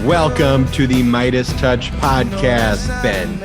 Welcome to the MeidasTouch podcast, Ben,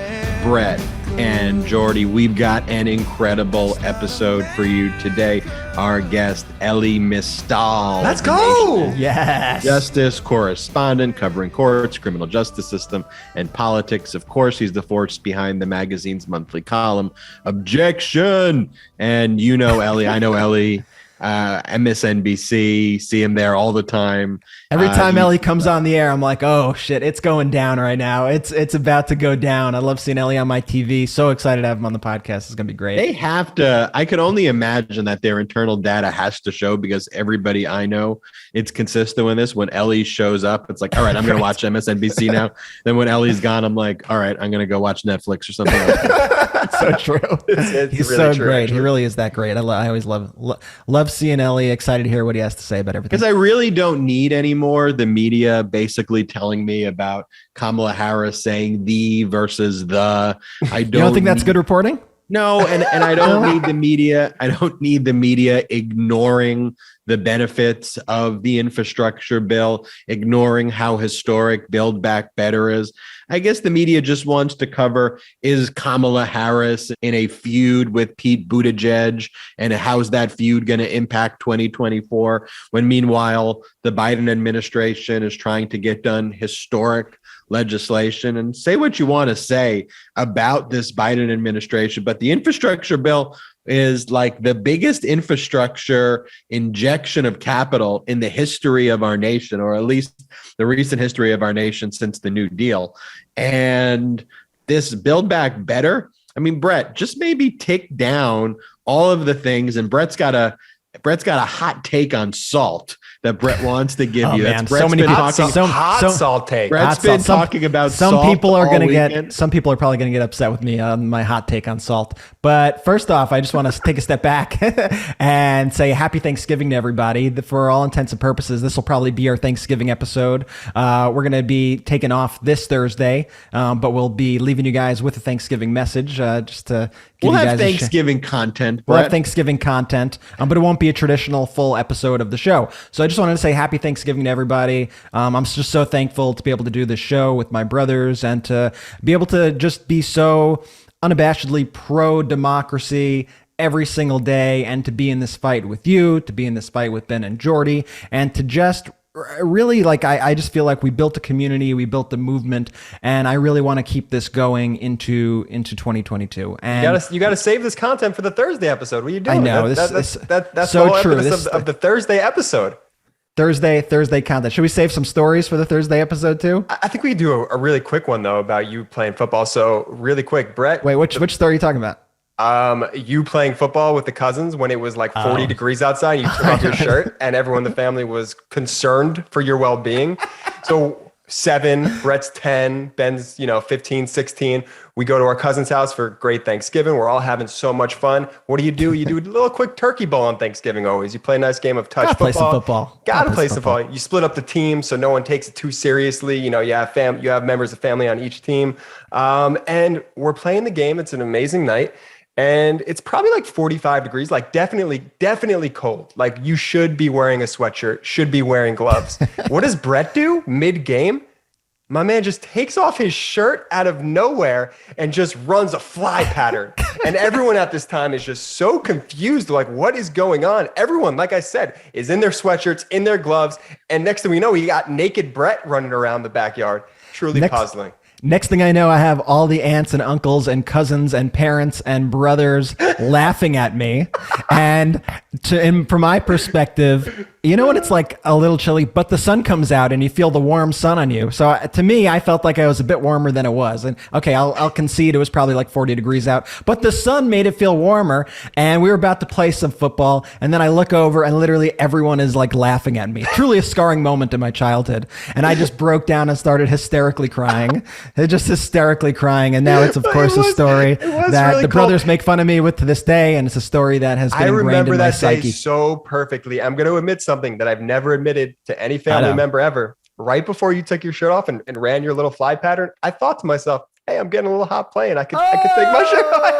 Brett, and Jordy. We've got an incredible episode for you today. Our guest, Elie Mystal. Let's go! Yes. Justice correspondent covering courts, criminal justice system, and politics. Of course, he's the force behind the magazine's monthly column, Objection. And you know Elie. I know Elie. MSNBC, see him there all the time. Every time Elie comes on the air, I'm like, oh shit, it's going down right now. It's about to go down. I love seeing Elie on my TV. So excited to have him on the podcast. It's going to be great. They have to, I could only imagine that their internal data has to show, because everybody I know, it's consistent with this. When Elie shows up, it's like, all right, I'm going to watch MSNBC now. Then when Ellie's gone, I'm like, all right, I'm going to go watch Netflix or something like that. So true. He's really so true, great. Actually. He really is that great. I always love seeing Elie. Excited to hear what he has to say about everything. Because I really don't need anymore the media basically telling me about Kamala Harris saying the versus the. You don't think that's good reporting? No, and I don't need the media. I don't need the media ignoring the benefits of the infrastructure bill, ignoring how historic Build Back Better is. I guess the media just wants to cover, is Kamala Harris in a feud with Pete Buttigieg, and how's that feud going to impact 2024, when meanwhile the Biden administration is trying to get done historic legislation. And say what you want to say about this Biden administration, but the infrastructure bill is like the biggest infrastructure injection of capital in the history of our nation, or at least the recent history of our nation since the New Deal. And this Build Back Better, I mean, Brett, just maybe tick down all of the things. And Brett's got a hot take on salt that Brett wants to give you. Man, Brett's been talking hot salt take. Brett's been talking about some salt. People are going to get. Some people are probably going to get upset with me on my hot take on salt. But first off, I just want to take a step back and say happy Thanksgiving to everybody. For all intents and purposes, this will probably be our Thanksgiving episode. We're going to be taking off this Thursday, but we'll be leaving you guys with a Thanksgiving message, just to give you guys. We'll have Thanksgiving content. We'll have Thanksgiving content, but it won't be a traditional full episode of the show. So I just wanted to say happy Thanksgiving to everybody. I'm just so thankful to be able to do this show with my brothers and to be able to just be so unabashedly pro-democracy every single day, and to be in this fight with you, to be in this fight with Ben and Jordy, and to just really, like, I just feel like we built a community, we built a movement, and I really want to keep this going into 2022. And you got to save this content for the Thursday episode. What are you doing? I know that's so the whole true. of the Thursday episode. Thursday content. Should we save some stories for the Thursday episode too? I think we could do a really quick one though about you playing football. So really quick, Brett. Wait, which story are you talking about? You playing football with the cousins when it was like 40 degrees outside, you took off your shirt and everyone in the family was concerned for your well-being. So 7, Brett's 10, Ben's, 15, 16. We go to our cousin's house for great Thanksgiving. We're all having so much fun. What do? You do a little quick turkey bowl on Thanksgiving always. You play a nice game of touch football. Play some football. Gotta play some football. You split up the team so no one takes it too seriously. You have members of family on each team. And we're playing the game. It's an amazing night. And it's probably like 45 degrees, like definitely cold. Like you should be wearing a sweatshirt, should be wearing gloves. What does Brett do mid-game? My man just takes off his shirt out of nowhere and just runs a fly pattern. And everyone at this time is just so confused. Like, what is going on? Everyone, like I said, is in their sweatshirts, in their gloves. And next thing we know, we got naked Brett running around the backyard. Truly puzzling. Next thing I know, I have all the aunts and uncles and cousins and parents and brothers laughing at me. And from my perspective, you know what? It's like a little chilly, but the sun comes out and you feel the warm sun on you. So to me, I felt like I was a bit warmer than it was. And okay, I'll concede it was probably like 40 degrees out, but the sun made it feel warmer. And we were about to play some football. And then I look over and literally everyone is like laughing at me. Truly a scarring moment in my childhood. And I just broke down and started hysterically crying. Just hysterically crying. And now it's, of course, a story that really the brothers make fun of me with to this day. And it's a story that has been ingrained in my psyche. I remember that day so perfectly. I'm going to admit something that I've never admitted to any family member ever. Right before you took your shirt off and ran your little fly pattern, I thought to myself, hey, I'm getting a little hot playing. I could take my shirt off. I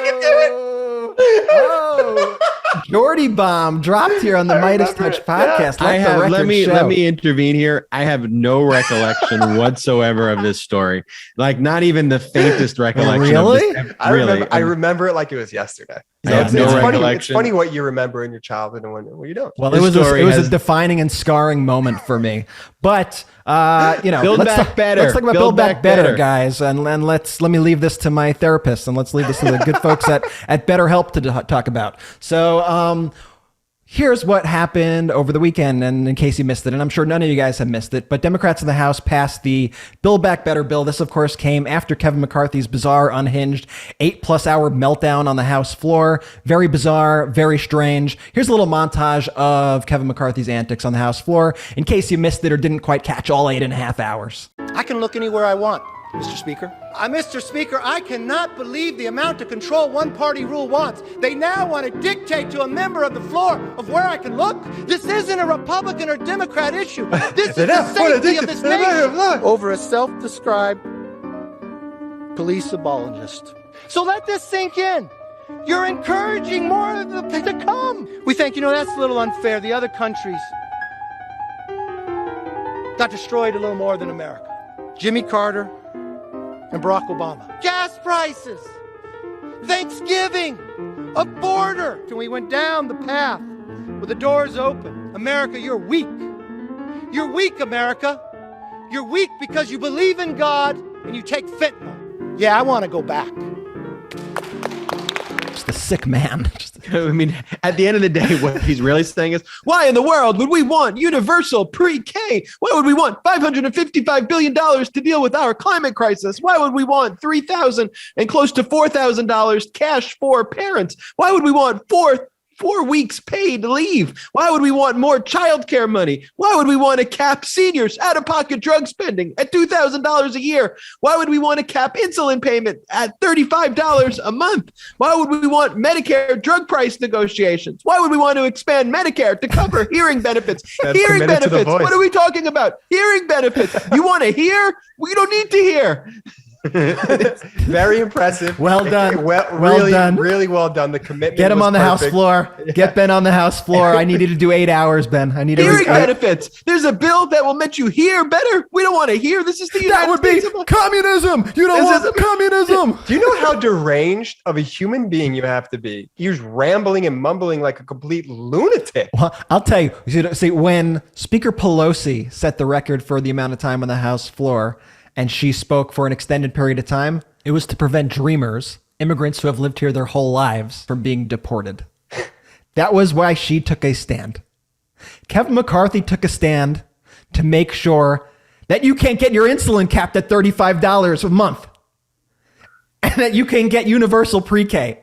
can do it. Jordy bomb dropped here on the MeidasTouch podcast. Let me intervene here. I have no recollection whatsoever of this story. Like not even the faintest recollection. Really? Of this. I remember it like it was yesterday. So I have no recollection. It's funny what you remember in your childhood and when you don't. Well, it was a defining and scarring moment for me. But Build Back Better. Let's talk about Build Back Better, guys, and let me leave this to my therapist, and let's leave this to the good folks at BetterHelp to talk about. So, here's what happened over the weekend, and in case you missed it, and I'm sure none of you guys have missed it, but Democrats in the House passed the Build Back Better bill. This, of course, came after Kevin McCarthy's bizarre, unhinged 8+ hour meltdown on the House floor. Very bizarre, very strange. Here's a little montage of Kevin McCarthy's antics on the House floor, in case you missed it or didn't quite catch all 8.5 hours. I can look anywhere I want, Mr. Speaker. Mr. Speaker, I cannot believe the amount of control one-party rule wants. They now want to dictate to a member of the floor of where I can look. This isn't a Republican or Democrat issue. This is the safety of this nation over a self-described police abolitionist. So let this sink in. You're encouraging more to come. We think, that's a little unfair. The other countries got destroyed a little more than America. Jimmy Carter and Barack Obama. Gas prices, Thanksgiving, a border. And we went down the path with the doors open. America, you're weak. You're weak, America. You're weak because you believe in God and you take fentanyl. Yeah, I want to go back. Just a sick man. I mean, at the end of the day, what he's really saying is, why in the world would we want universal pre-K? Why would we want $555 billion to deal with our climate crisis? Why would we want $3,000 and close to $4,000 cash for parents? Why would we want four weeks paid leave? Why would we want more childcare money? Why would we want to cap seniors out-of-pocket drug spending at $2,000 a year? Why would we want to cap insulin payment at $35 a month? Why would we want Medicare drug price negotiations? Why would we want to expand Medicare to cover hearing benefits? Hearing benefits. What are we talking about? Hearing benefits. You want to hear? We don't need to hear. Very impressive. Well done. Really done. Really well done. The commitment. Get him was on the perfect. House floor. Get Ben on the House floor. I need you to do 8 hours, Ben. I need hearing benefits. There's a bill that will make you hear better. We don't want to hear. This is the United That would be States communism. You don't want communism. Do you know how deranged of a human being you have to be? You're rambling and mumbling like a complete lunatic. Well, I'll tell you. See, when Speaker Pelosi set the record for the amount of time on the House floor, and she spoke for an extended period of time, it was to prevent dreamers, immigrants who have lived here their whole lives, from being deported. That was why she took a stand. Kevin McCarthy took a stand to make sure that you can't get your insulin capped at $35 a month, and that you can get universal pre-K,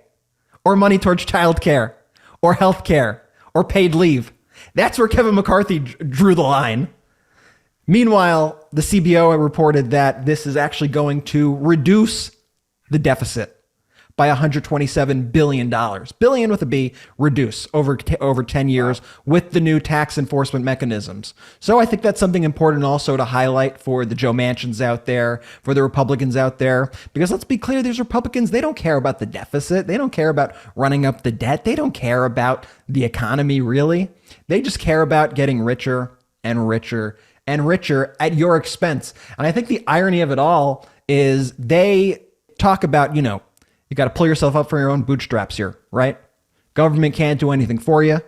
or money towards childcare, or health care, or paid leave. That's where Kevin McCarthy drew the line. Meanwhile, the CBO reported that this is actually going to reduce the deficit by $127 billion. Billion with a B, reduce over 10 years with the new tax enforcement mechanisms. So I think that's something important also to highlight for the Joe Manchins out there, for the Republicans out there, because let's be clear, these Republicans, they don't care about the deficit. They don't care about running up the debt. They don't care about the economy, really. They just care about getting richer and richer and richer at your expense. And I think the irony of it all is they talk about, you got to pull yourself up from your own bootstraps here, right? Government can't do anything for you.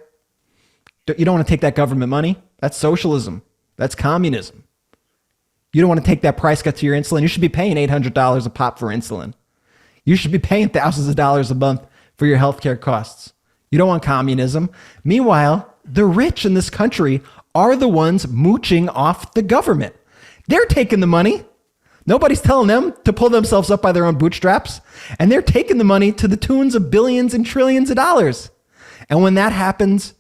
You don't want to take that government money. That's socialism. That's communism. You don't want to take that price cut to your insulin. You should be paying $800 a pop for insulin. You should be paying thousands of dollars a month for your healthcare costs. You don't want communism. Meanwhile, the rich in this country are the ones mooching off the government. They're taking the money. Nobody's telling them to pull themselves up by their own bootstraps. And they're taking the money to the tunes of billions and trillions of dollars. And when that happens,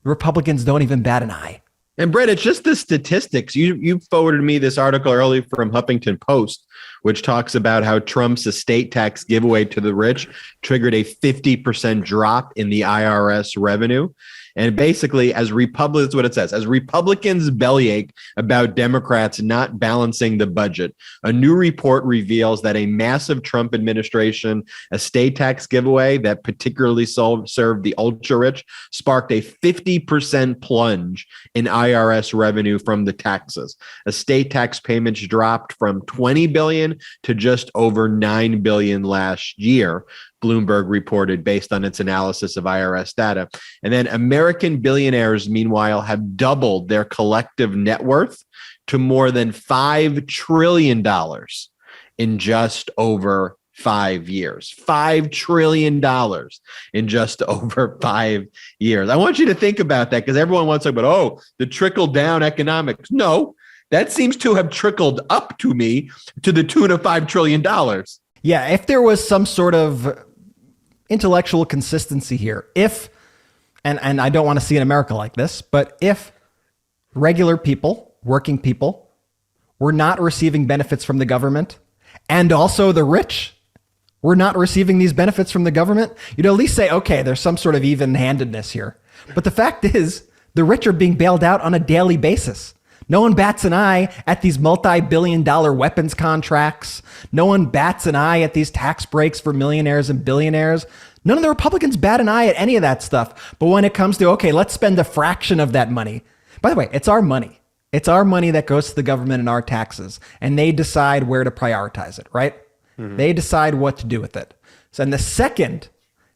the Republicans don't even bat an eye. And Brett, it's just the statistics. You forwarded me this article early from Huffington Post, which talks about how Trump's estate tax giveaway to the rich triggered a 50% drop in the IRS revenue. And basically, as Republicans, what it says, as Republicans bellyache about Democrats not balancing the budget, a new report reveals that a massive Trump administration estate tax giveaway that particularly served the ultra-rich sparked a 50% plunge in IRS revenue from the taxes. Estate tax payments dropped from $20 billion to just over $9 billion last year, Bloomberg reported based on its analysis of IRS data. And then American billionaires, meanwhile, have doubled their collective net worth to more than $5 trillion in just over 5 years. $5 trillion in just over 5 years. I want you to think about that because everyone wants to talk about, the trickle down economics. No, that seems to have trickled up to me to the tune of $5 trillion. Yeah, if there was some sort of intellectual consistency here, and I don't want to see an America like this, but if regular people, working people, were not receiving benefits from the government, and also the rich were not receiving these benefits from the government, you'd at least say, okay, there's some sort of even-handedness here. But the fact is, the rich are being bailed out on a daily basis. No one bats an eye at these multi-billion-dollar weapons contracts. No one bats an eye at these tax breaks for millionaires and billionaires. None of the Republicans bat an eye at any of that stuff. But when it comes to, okay, let's spend a fraction of that money. By the way, it's our money. It's our money that goes to the government and our taxes. And they decide where to prioritize it, right? Mm-hmm. They decide what to do with it. So in the second,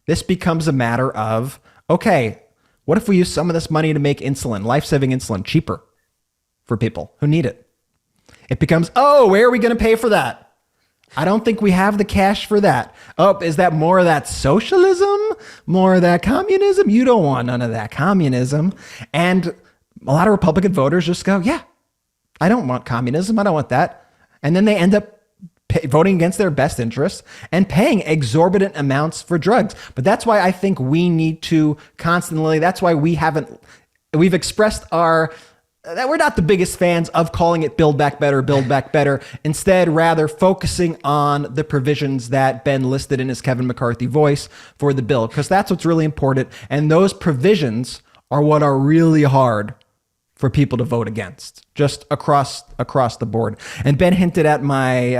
this becomes a matter of, okay, what if we use some of this money to make insulin, life-saving insulin, cheaper for people who need it? It becomes, where are we going to pay for that? I don't think we have the cash for that. Is that more of that socialism? More of that communism? You don't want none of that communism. And a lot of Republican voters just go, yeah, I don't want communism. I don't want that. And then they end up voting against their best interests and paying exorbitant amounts for drugs. But that's why I think we need to constantly, that's why we've expressed that we're not the biggest fans of calling it Build Back Better. Instead, rather focusing on the provisions that Ben listed in his Kevin McCarthy voice for the bill, because that's what's really important. And those provisions are what are really hard for people to vote against, just across the board. And Ben hinted at my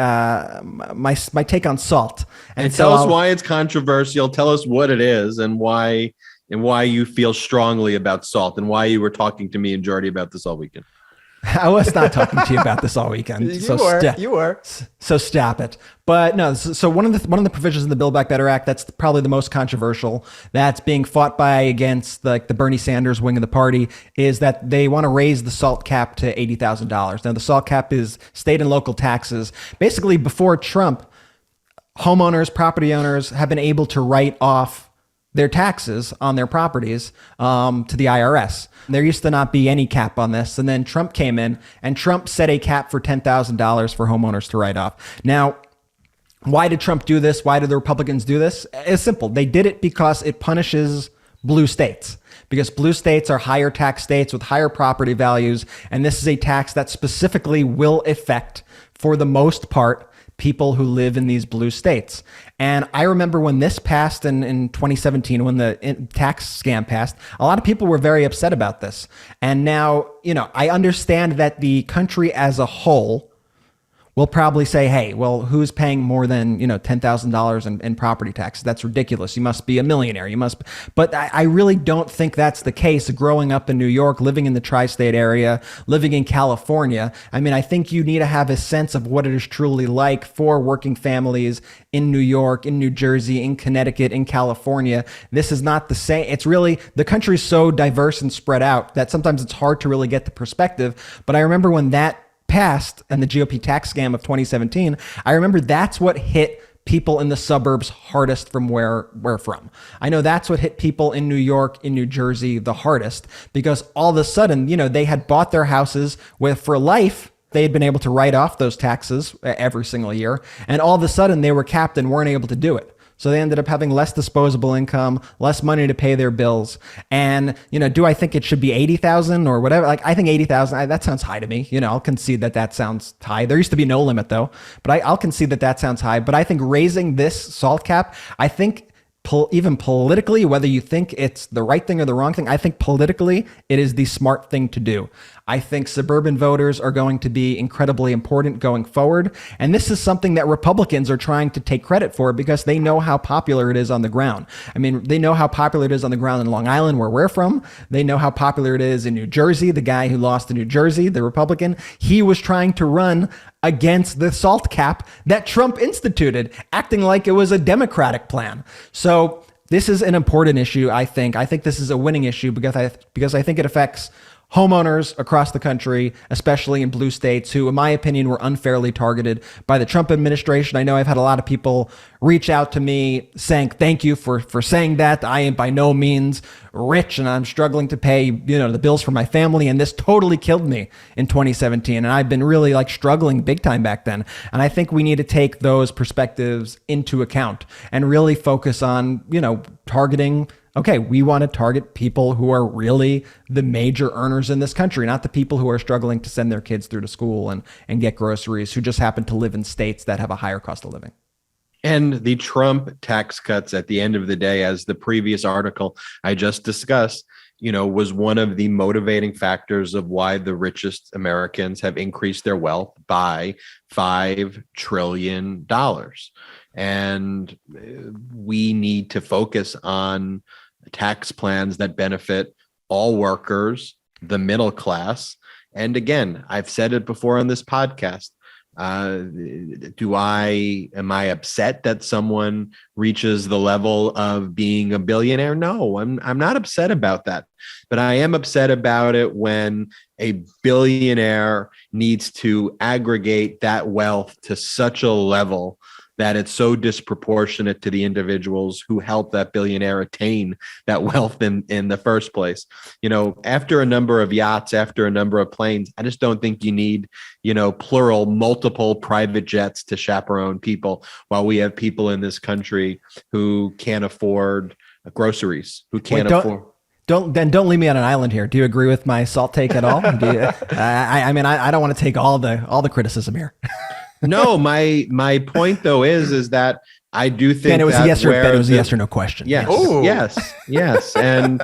take on SALT. And tell us why it's controversial. Tell us what it is and why you feel strongly about SALT and why you were talking to me and Jordy about this all weekend. I was not talking to you about this all weekend. You were. So stop it. But no, so one of the provisions in the Build Back Better Act that's probably the most controversial, that's being fought by against the Bernie Sanders wing of the party, is that they want to raise the SALT cap to $80,000. Now the SALT cap is state and local taxes. Basically, before Trump, homeowners, property owners have been able to write off their taxes on their properties to the IRS. There used to not be any cap on this. And then Trump came in and Trump set a cap for $10,000 for homeowners to write off. Now, why did Trump do this? Why did the Republicans do this? It's simple. They did it because it punishes blue states, because blue states are higher tax states with higher property values. And this is a tax that specifically will affect, for the most part, people who live in these blue states. And I remember when this passed in 2017, when the tax scam passed, a lot of people were very upset about this. And now, I understand that the country as a whole will probably say, hey, well, who's paying more than, $10,000 in property taxes? That's ridiculous. You must be a millionaire. But I really don't think that's the case. Growing up in New York, living in the tri-state area, living in California, I think you need to have a sense of what it is truly like for working families in New York, in New Jersey, in Connecticut, in California. This is not the same. It's really, the country's so diverse and spread out that sometimes it's hard to really get the perspective. But I remember when that passed and the GOP tax scam of 2017, I remember that's what hit people in the suburbs hardest from where we're from. I know that's what hit people in New York, in New Jersey the hardest, because all of a sudden, they had bought their houses for life. They had been able to write off those taxes every single year. And all of a sudden they were capped and weren't able to do it. So they ended up having less disposable income, less money to pay their bills. And, do I think it should be 80,000 or whatever? I think 80,000, that sounds high to me. I'll concede that sounds high. There used to be no limit though, but I'll concede that sounds high. But I think raising this SALT cap, I think even politically, whether you think it's the right thing or the wrong thing, I think politically it is the smart thing to do. I think suburban voters are going to be incredibly important going forward. And this is something that Republicans are trying to take credit for because they know how popular it is on the ground. I mean, they know how popular it is on the ground in Long Island, where we're from. They know how popular it is in New Jersey. The guy who lost in New Jersey, the Republican, he was trying to run against the SALT cap that Trump instituted, acting like it was a Democratic plan. So this is an important issue, I think. I think this is a winning issue because I think it affects homeowners across the country, especially in blue states, who, in my opinion, were unfairly targeted by the Trump administration. I know I've had a lot of people reach out to me saying, thank you for saying that. I am by no means rich and I'm struggling to pay, the bills for my family. And this totally killed me in 2017. And I've been really struggling big time back then. And I think we need to take those perspectives into account and really focus on, targeting. Okay, we want to target people who are really the major earners in this country, not the people who are struggling to send their kids through to school and get groceries, who just happen to live in states that have a higher cost of living. And the Trump tax cuts at the end of the day, as the previous article I just discussed, was one of the motivating factors of why the richest Americans have increased their wealth by $5 trillion. And we need to focus on tax plans that benefit all workers, the middle class. And again, I've said it before on this podcast. Am I upset that someone reaches the level of being a billionaire? No, I'm not upset about that. But I am upset about it when a billionaire needs to aggregate that wealth to such a level that it's so disproportionate to the individuals who help that billionaire attain that wealth in the first place. After a number of yachts, after a number of planes, I just don't think you need, plural, multiple private jets to chaperone people, while we have people in this country who can't afford groceries, who can't afford. Don't leave me on an island here. Do you agree with my SALT take at all? I don't want to take all the criticism here. No, my point though is that I do think Ben, it was a yes or no question. Yes, yes. And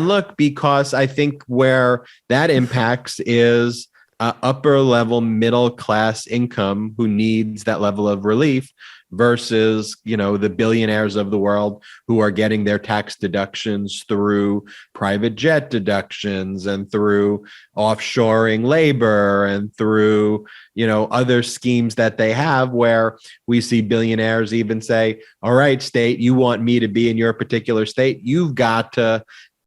look, because I think where that impacts is upper level middle class income who needs that level of relief versus, the billionaires of the world who are getting their tax deductions through private jet deductions and through offshoring labor and through, other schemes that they have, where we see billionaires even say, all right, state, you want me to be in your particular state, you've got to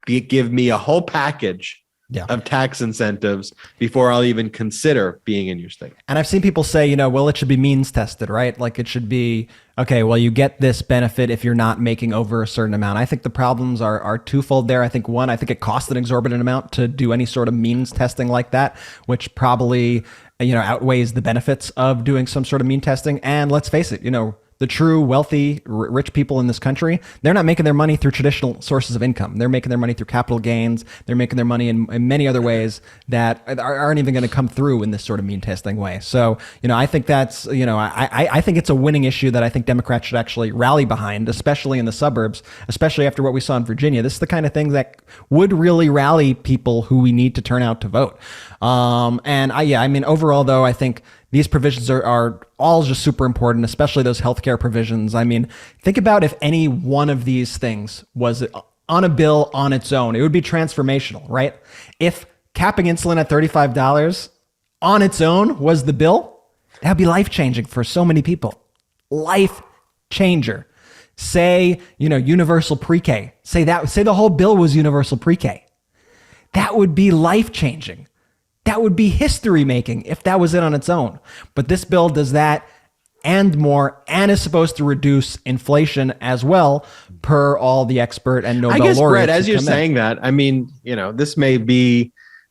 give me a whole package of tax incentives before I'll even consider being in your state. And I've seen people say, it should be means tested, right? Like it should be, okay, well, you get this benefit if you're not making over a certain amount. I think the problems are twofold there. I think one, I think it costs an exorbitant amount to do any sort of means testing like that, which probably, outweighs the benefits of doing some sort of mean testing. And let's face it, the true wealthy, rich people in this country, they're not making their money through traditional sources of income. They're making their money through capital gains. They're making their money in many other ways that aren't even going to come through in this sort of mean testing way. So, I think that's, I think it's a winning issue that I think Democrats should actually rally behind, especially in the suburbs, especially after what we saw in Virginia. This is the kind of thing that would really rally people who we need to turn out to vote. Overall, though, I think these provisions are all just super important, especially those healthcare provisions. Think about if any one of these things was on a bill on its own, it would be transformational, right? If capping insulin at $35 on its own was the bill, that'd be life-changing for so many people. Life changer. Say, universal pre-K. Say the whole bill was universal pre-K. That would be life-changing. That would be history making if that was it on its own. But this bill does that and more, and is supposed to reduce inflation as well, per all the expert and Nobel laureates. Brett, as you're saying that,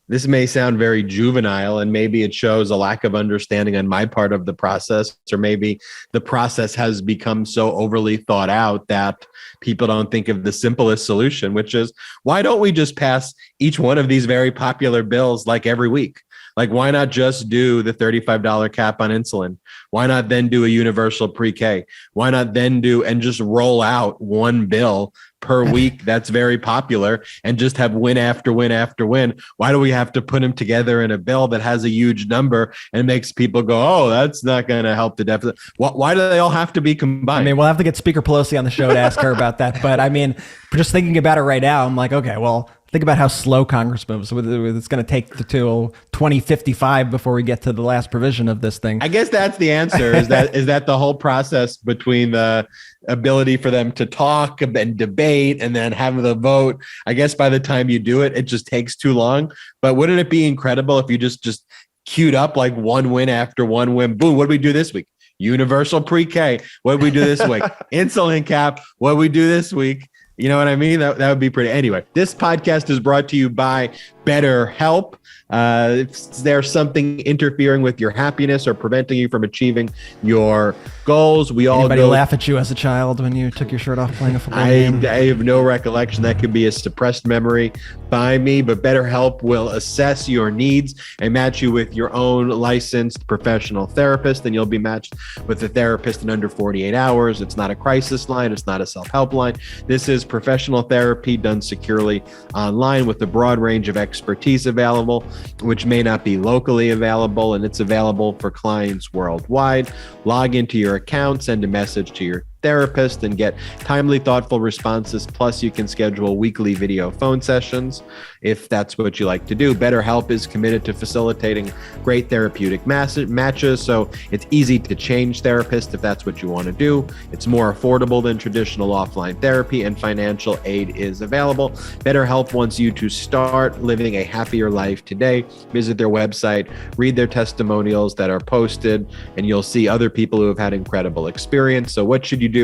this may sound very juvenile, and maybe it shows a lack of understanding on my part of the process, or maybe the process has become so overly thought out that people don't think of the simplest solution, which is, why don't we just pass each one of these very popular bills like every week? Like, why not just do the $35 cap on insulin? Why not then do a universal pre-K? Why not then do and just roll out one bill per week that's very popular and just have win after win after win? Why do we have to put them together in a bill that has a huge number and makes people go, oh, that's not going to help the deficit? Why do they all have to be combined? I mean, we'll have to get Speaker Pelosi on the show to ask her about that. But I mean, just thinking about it right now, I'm like, okay, well, think about how slow Congress moves. It's going to take till 2055 before we get to the last provision of this thing. I guess that's the answer. Is that the whole process between the ability for them to talk and debate and then have the vote? I guess by the time you do it, it just takes too long. But wouldn't it be incredible if you just queued up like one win after one win? Boom! What did we do this week? Universal pre-K. What did we do this week? Insulin cap. What did we do this week? You know what I mean? That would be pretty. Anyway, this podcast is brought to you by BetterHelp. If there's something interfering with your happiness or preventing you from achieving your goals, we all laugh at you as a child when you took your shirt off playing a football game? I have no recollection. That could be a suppressed memory by me, but BetterHelp will assess your needs and match you with your own licensed professional therapist, and you'll be matched with a therapist in under 48 hours. It's not a crisis line. It's not a self-help line. This is professional therapy done securely online with a broad range of expertise available, which may not be locally available, and it's available for clients worldwide. Log into your account, send a message to your therapist, and get timely, thoughtful responses. Plus, you can schedule weekly video phone sessions if that's what you like to do. BetterHelp is committed to facilitating great therapeutic matches, so it's easy to change therapists if that's what you want to do. It's more affordable than traditional offline therapy, and financial aid is available. BetterHelp wants you to start living a happier life today. Visit their website, read their testimonials that are posted, and you'll see other people who have had incredible experience. So what should you do?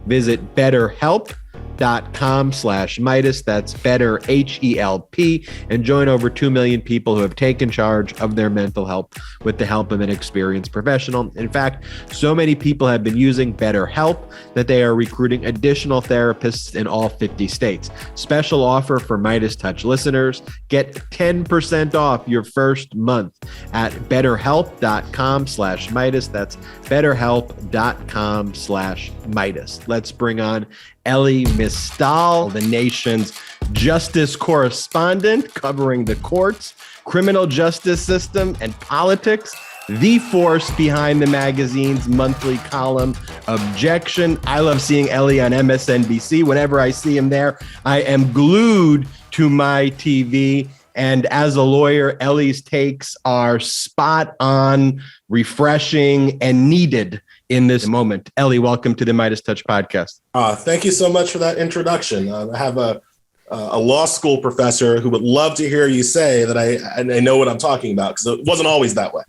Visit BetterHelp.com/Meidas. That's better, HELP, and join over 2 million people who have taken charge of their mental health with the help of an experienced professional. In fact, so many people have been using BetterHelp that they are recruiting additional therapists in all 50 states. Special offer for MeidasTouch listeners. Get 10% off your first month at BetterHelp.com/Meidas. That's BetterHelp.com/Meidas. Let's bring on Elie Mystal, the nation's justice correspondent, covering the courts, criminal justice system, and politics. The force behind the magazine's monthly column, Objection. I love seeing Elie on MSNBC. Whenever I see him there, I am glued to my TV. And as a lawyer, Elie's takes are spot on, refreshing, and needed in this moment. Elie, welcome to the MeidasTouch podcast. Thank you so much for that introduction. I have a law school professor who would love to hear you say that I know what I'm talking about, because it wasn't always that way.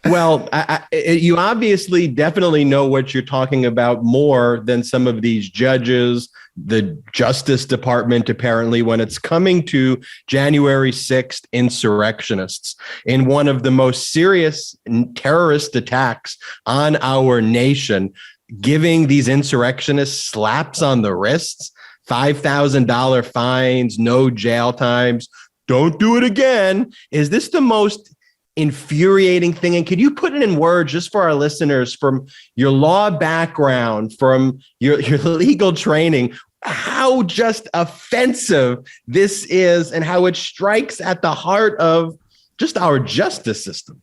Well, you obviously definitely know what you're talking about more than some of these judges, the Justice Department, apparently, when it's coming to January 6th insurrectionists in one of the most serious terrorist attacks on our nation, giving these insurrectionists slaps on the wrists, $5,000 fines, no jail times, don't do it again. Is this the most infuriating thing? And could you put it in words just for our listeners, from your law background, from your legal training, how just offensive this is and how it strikes at the heart of just our justice system?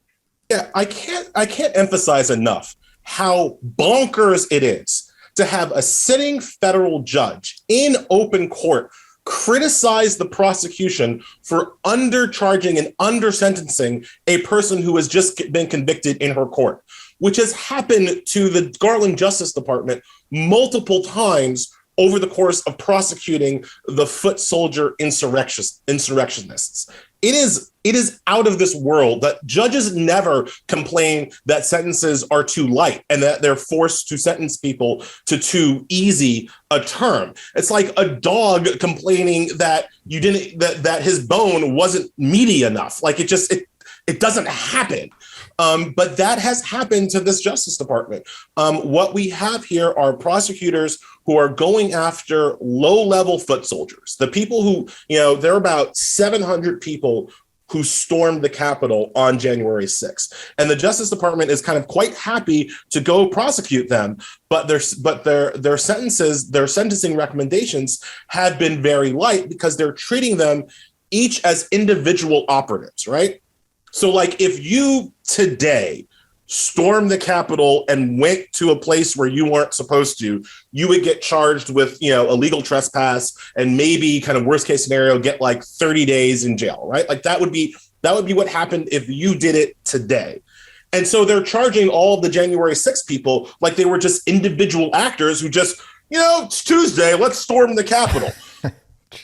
Yeah, I can't emphasize enough how bonkers it is to have a sitting federal judge in open court criticize the prosecution for undercharging and undersentencing a person who has just been convicted in her court, which has happened to the Garland Justice Department multiple times over the course of prosecuting the foot soldier insurrectionists. It is out of this world that judges never complain that sentences are too light and that they're forced to sentence people to too easy a term. It's like a dog complaining that that his bone wasn't meaty enough. Like it doesn't happen. But that has happened to this Justice Department. What we have here are prosecutors who are going after low-level foot soldiers, the people who, there are about 700 people who stormed the Capitol on January 6th. And the Justice Department is kind of quite happy to go prosecute them, but their sentences, their sentencing recommendations have been very light because they're treating them each as individual operatives, right? So like if you today stormed the Capitol and went to a place where you weren't supposed to, you would get charged with, illegal trespass and maybe kind of worst case scenario, get like 30 days in jail, right? Like that would be what happened if you did it today. And so they're charging all of the January 6th people like they were just individual actors who just, it's Tuesday, let's storm the Capitol.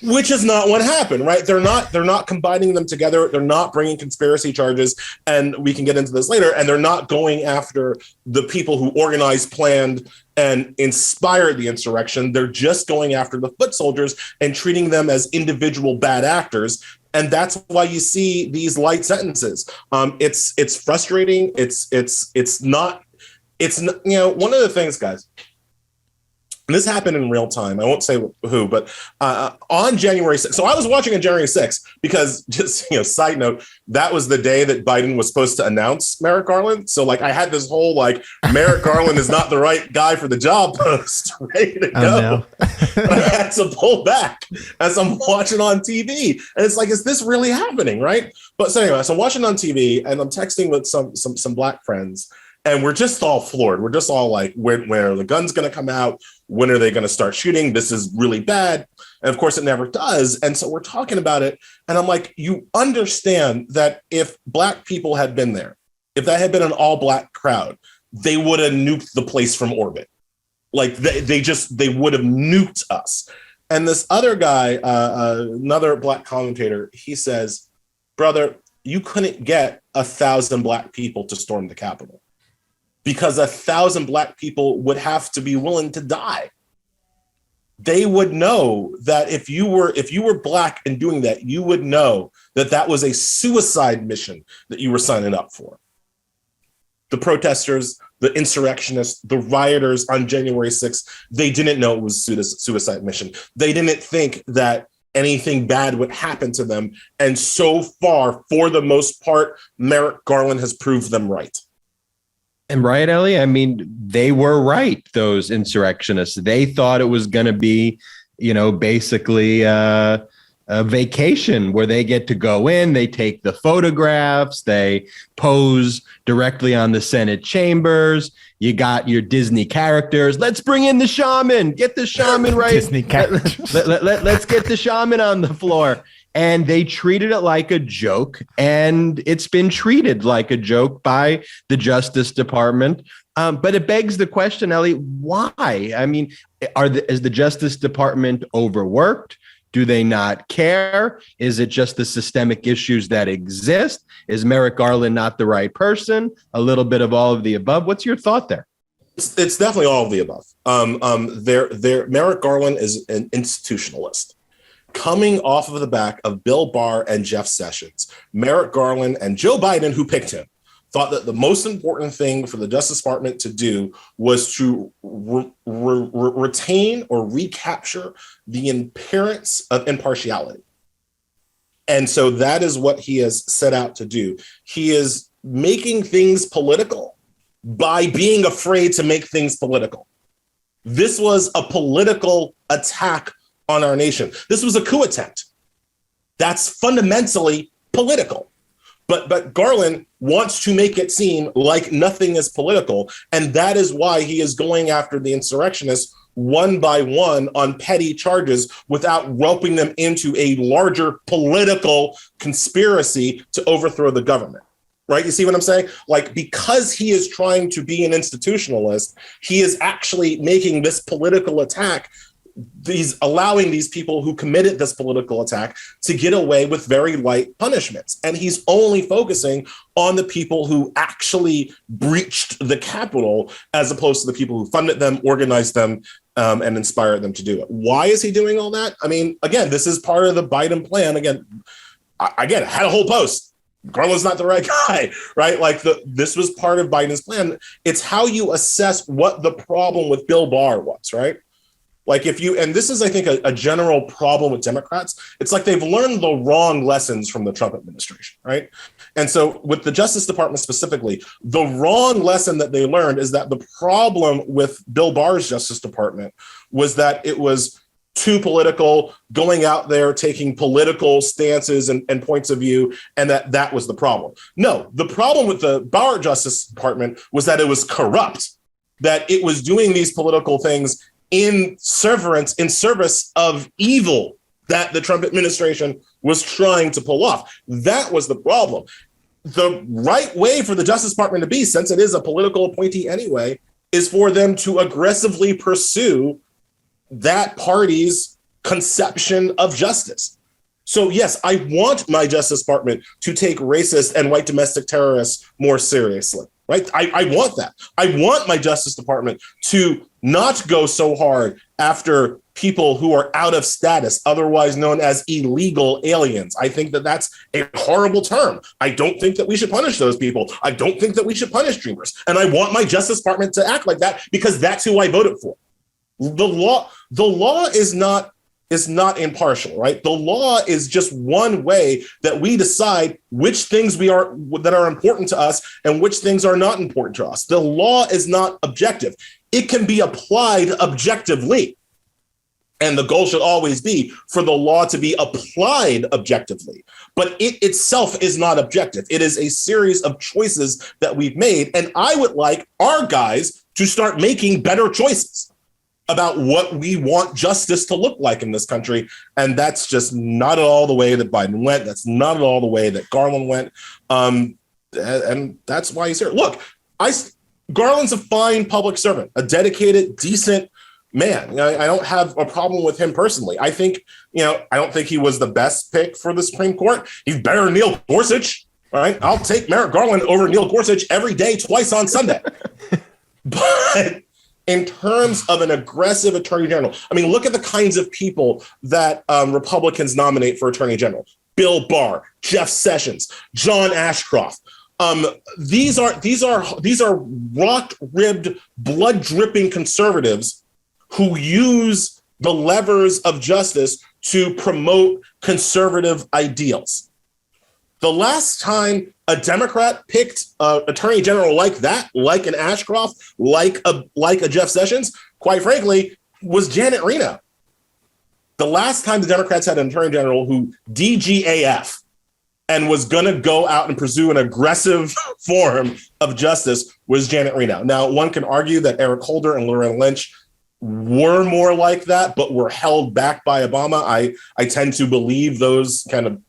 Which is not what happened, right? They're not combining them together. They're not bringing conspiracy charges, and we can get into this later. And they're not going after the people who organized, planned, and inspired the insurrection. They're just going after the foot soldiers and treating them as individual bad actors. And that's why you see these light sentences. It's frustrating. It's not. One of the things, guys. And this happened in real time. I won't say who, but on January 6th. So I was watching on January 6th because just, side note, that was the day that Biden was supposed to announce Merrick Garland. So like I had this whole like Merrick Garland is not the right guy for the job post ready to go. No. But I had to pull back as I'm watching on TV. And it's like, is this really happening? Right. But so anyway, so I'm watching on TV and I'm texting with some Black friends. And we're just all floored. We're just all like, when are the guns going to come out? When are they going to start shooting? This is really bad. And of course, it never does. And so we're talking about it. And I'm like, you understand that if Black people had been there, if that had been an all Black crowd, they would have nuked the place from orbit. Like they would have nuked us. And this other guy, another Black commentator, he says, brother, you couldn't get 1,000 Black people to storm the Capitol, because 1,000 Black people would have to be willing to die. They would know that if you were Black and doing that, you would know that that was a suicide mission that you were signing up for. The protesters, the insurrectionists, the rioters on January 6th, they didn't know it was a suicide mission. They didn't think that anything bad would happen to them. And so far, for the most part, Merrick Garland has proved them right. And right, Elie, I mean, they were right, those insurrectionists. They thought it was going to be, basically a vacation where they get to go in, they take the photographs, they pose directly on the Senate chambers. You got your Disney characters. Let's bring in the shaman. Get the shaman right. Disney characters. Let's get the shaman on the floor. And they treated it like a joke, and it's been treated like a joke by the Justice Department. But it begs the question, Elie, why? I mean, is the Justice Department overworked? Do they not care? Is it just the systemic issues that exist? Is Merrick Garland not the right person? A little bit of all of the above. What's your thought there? It's definitely all of the above. Merrick Garland is an institutionalist. Coming off of the back of Bill Barr and Jeff Sessions, Merrick Garland and Joe Biden, who picked him, thought that the most important thing for the Justice Department to do was to retain or recapture the appearance of impartiality. And so that is what he has set out to do. He is making things political by being afraid to make things political. This was a political attack on our nation. This was a coup attempt. That's fundamentally political. But Garland wants to make it seem like nothing is political. And that is why he is going after the insurrectionists one by one on petty charges without roping them into a larger political conspiracy to overthrow the government. Right? You see what I'm saying? Like, because he is trying to be an institutionalist, he is actually making this political attack, allowing these people who committed this political attack to get away with very light punishments. And he's only focusing on the people who actually breached the Capitol, as opposed to the people who funded them, organized them, and inspired them to do it. Why is he doing all that? I mean, again, this is part of the Biden plan. Again, I get it. I had a whole post. Garland's not the right guy, right? Like this was part of Biden's plan. It's how you assess what the problem with Bill Barr was, right? Like and this is, I think, a general problem with Democrats. It's like they've learned the wrong lessons from the Trump administration, right? And so with the Justice Department specifically, the wrong lesson that they learned is that the problem with Bill Barr's Justice Department was that it was too political, going out there, taking political stances and points of view, and that was the problem. No, the problem with the Barr Justice Department was that it was corrupt, that it was doing these political things in service of evil that the Trump administration was trying to pull off. That was the problem. The right way for the Justice Department to be, since it is a political appointee anyway, is for them to aggressively pursue that party's conception of justice. So yes, I want my Justice Department to take racist and white domestic terrorists more seriously, right? I want that. I want my Justice Department to not go so hard after people who are out of status, otherwise known as illegal aliens. I think that that's a horrible term. I don't think that we should punish those people. I don't think that we should punish dreamers. And I want my Justice Department to act like that because that's who I voted for. The law is not impartial, right? The law is just one way that we decide which things that are important to us and which things are not important to us. The law is not objective. It can be applied objectively. And the goal should always be for the law to be applied objectively. But it itself is not objective. It is a series of choices that we've made. And I would like our guys to start making better choices about what we want justice to look like in this country. And that's just not at all the way that Biden went. That's not at all the way that Garland went. And that's why he's here. Look, Garland's a fine public servant, a dedicated, decent man. I don't have a problem with him personally. I think, I don't think he was the best pick for the Supreme Court. He's better than Neil Gorsuch. All right. I'll take Merrick Garland over Neil Gorsuch every day, twice on Sunday. But in terms of an aggressive attorney general, I mean, look at the kinds of people that Republicans nominate for attorney general. Bill Barr, Jeff Sessions, John Ashcroft. These are rock-ribbed, blood-dripping conservatives who use the levers of justice to promote conservative ideals. The last time a Democrat picked an attorney general like that, like an Ashcroft, like a Jeff Sessions, quite frankly, was Janet Reno. The last time the Democrats had an attorney general who DGAF and was going to go out and pursue an aggressive form of justice was Janet Reno. Now, one can argue that Eric Holder and Loretta Lynch were more like that, but were held back by Obama. I tend to believe those kind of,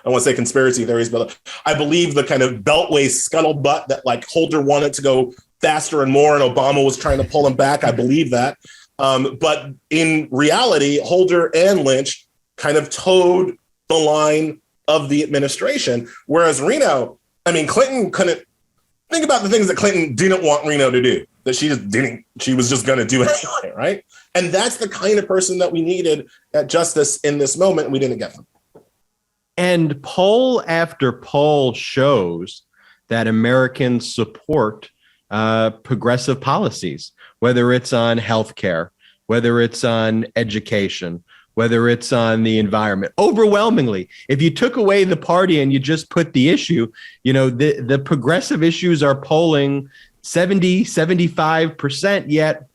I want to say conspiracy theories, but I believe the kind of beltway scuttlebutt that like Holder wanted to go faster and more and Obama was trying to pull him back. I believe that. But in reality, Holder and Lynch kind of towed the line of the administration, whereas Reno, I mean, Clinton couldn't think about the things that Clinton didn't want Reno to do, that she was just going to do anyway, right? And that's the kind of person that we needed at justice in this moment, and we didn't get them. And poll after poll shows that Americans support progressive policies, whether it's on healthcare, whether it's on education, whether it's on the environment. Overwhelmingly, if you took away the party and you just put the issue, the progressive issues are polling 70, 75%, yet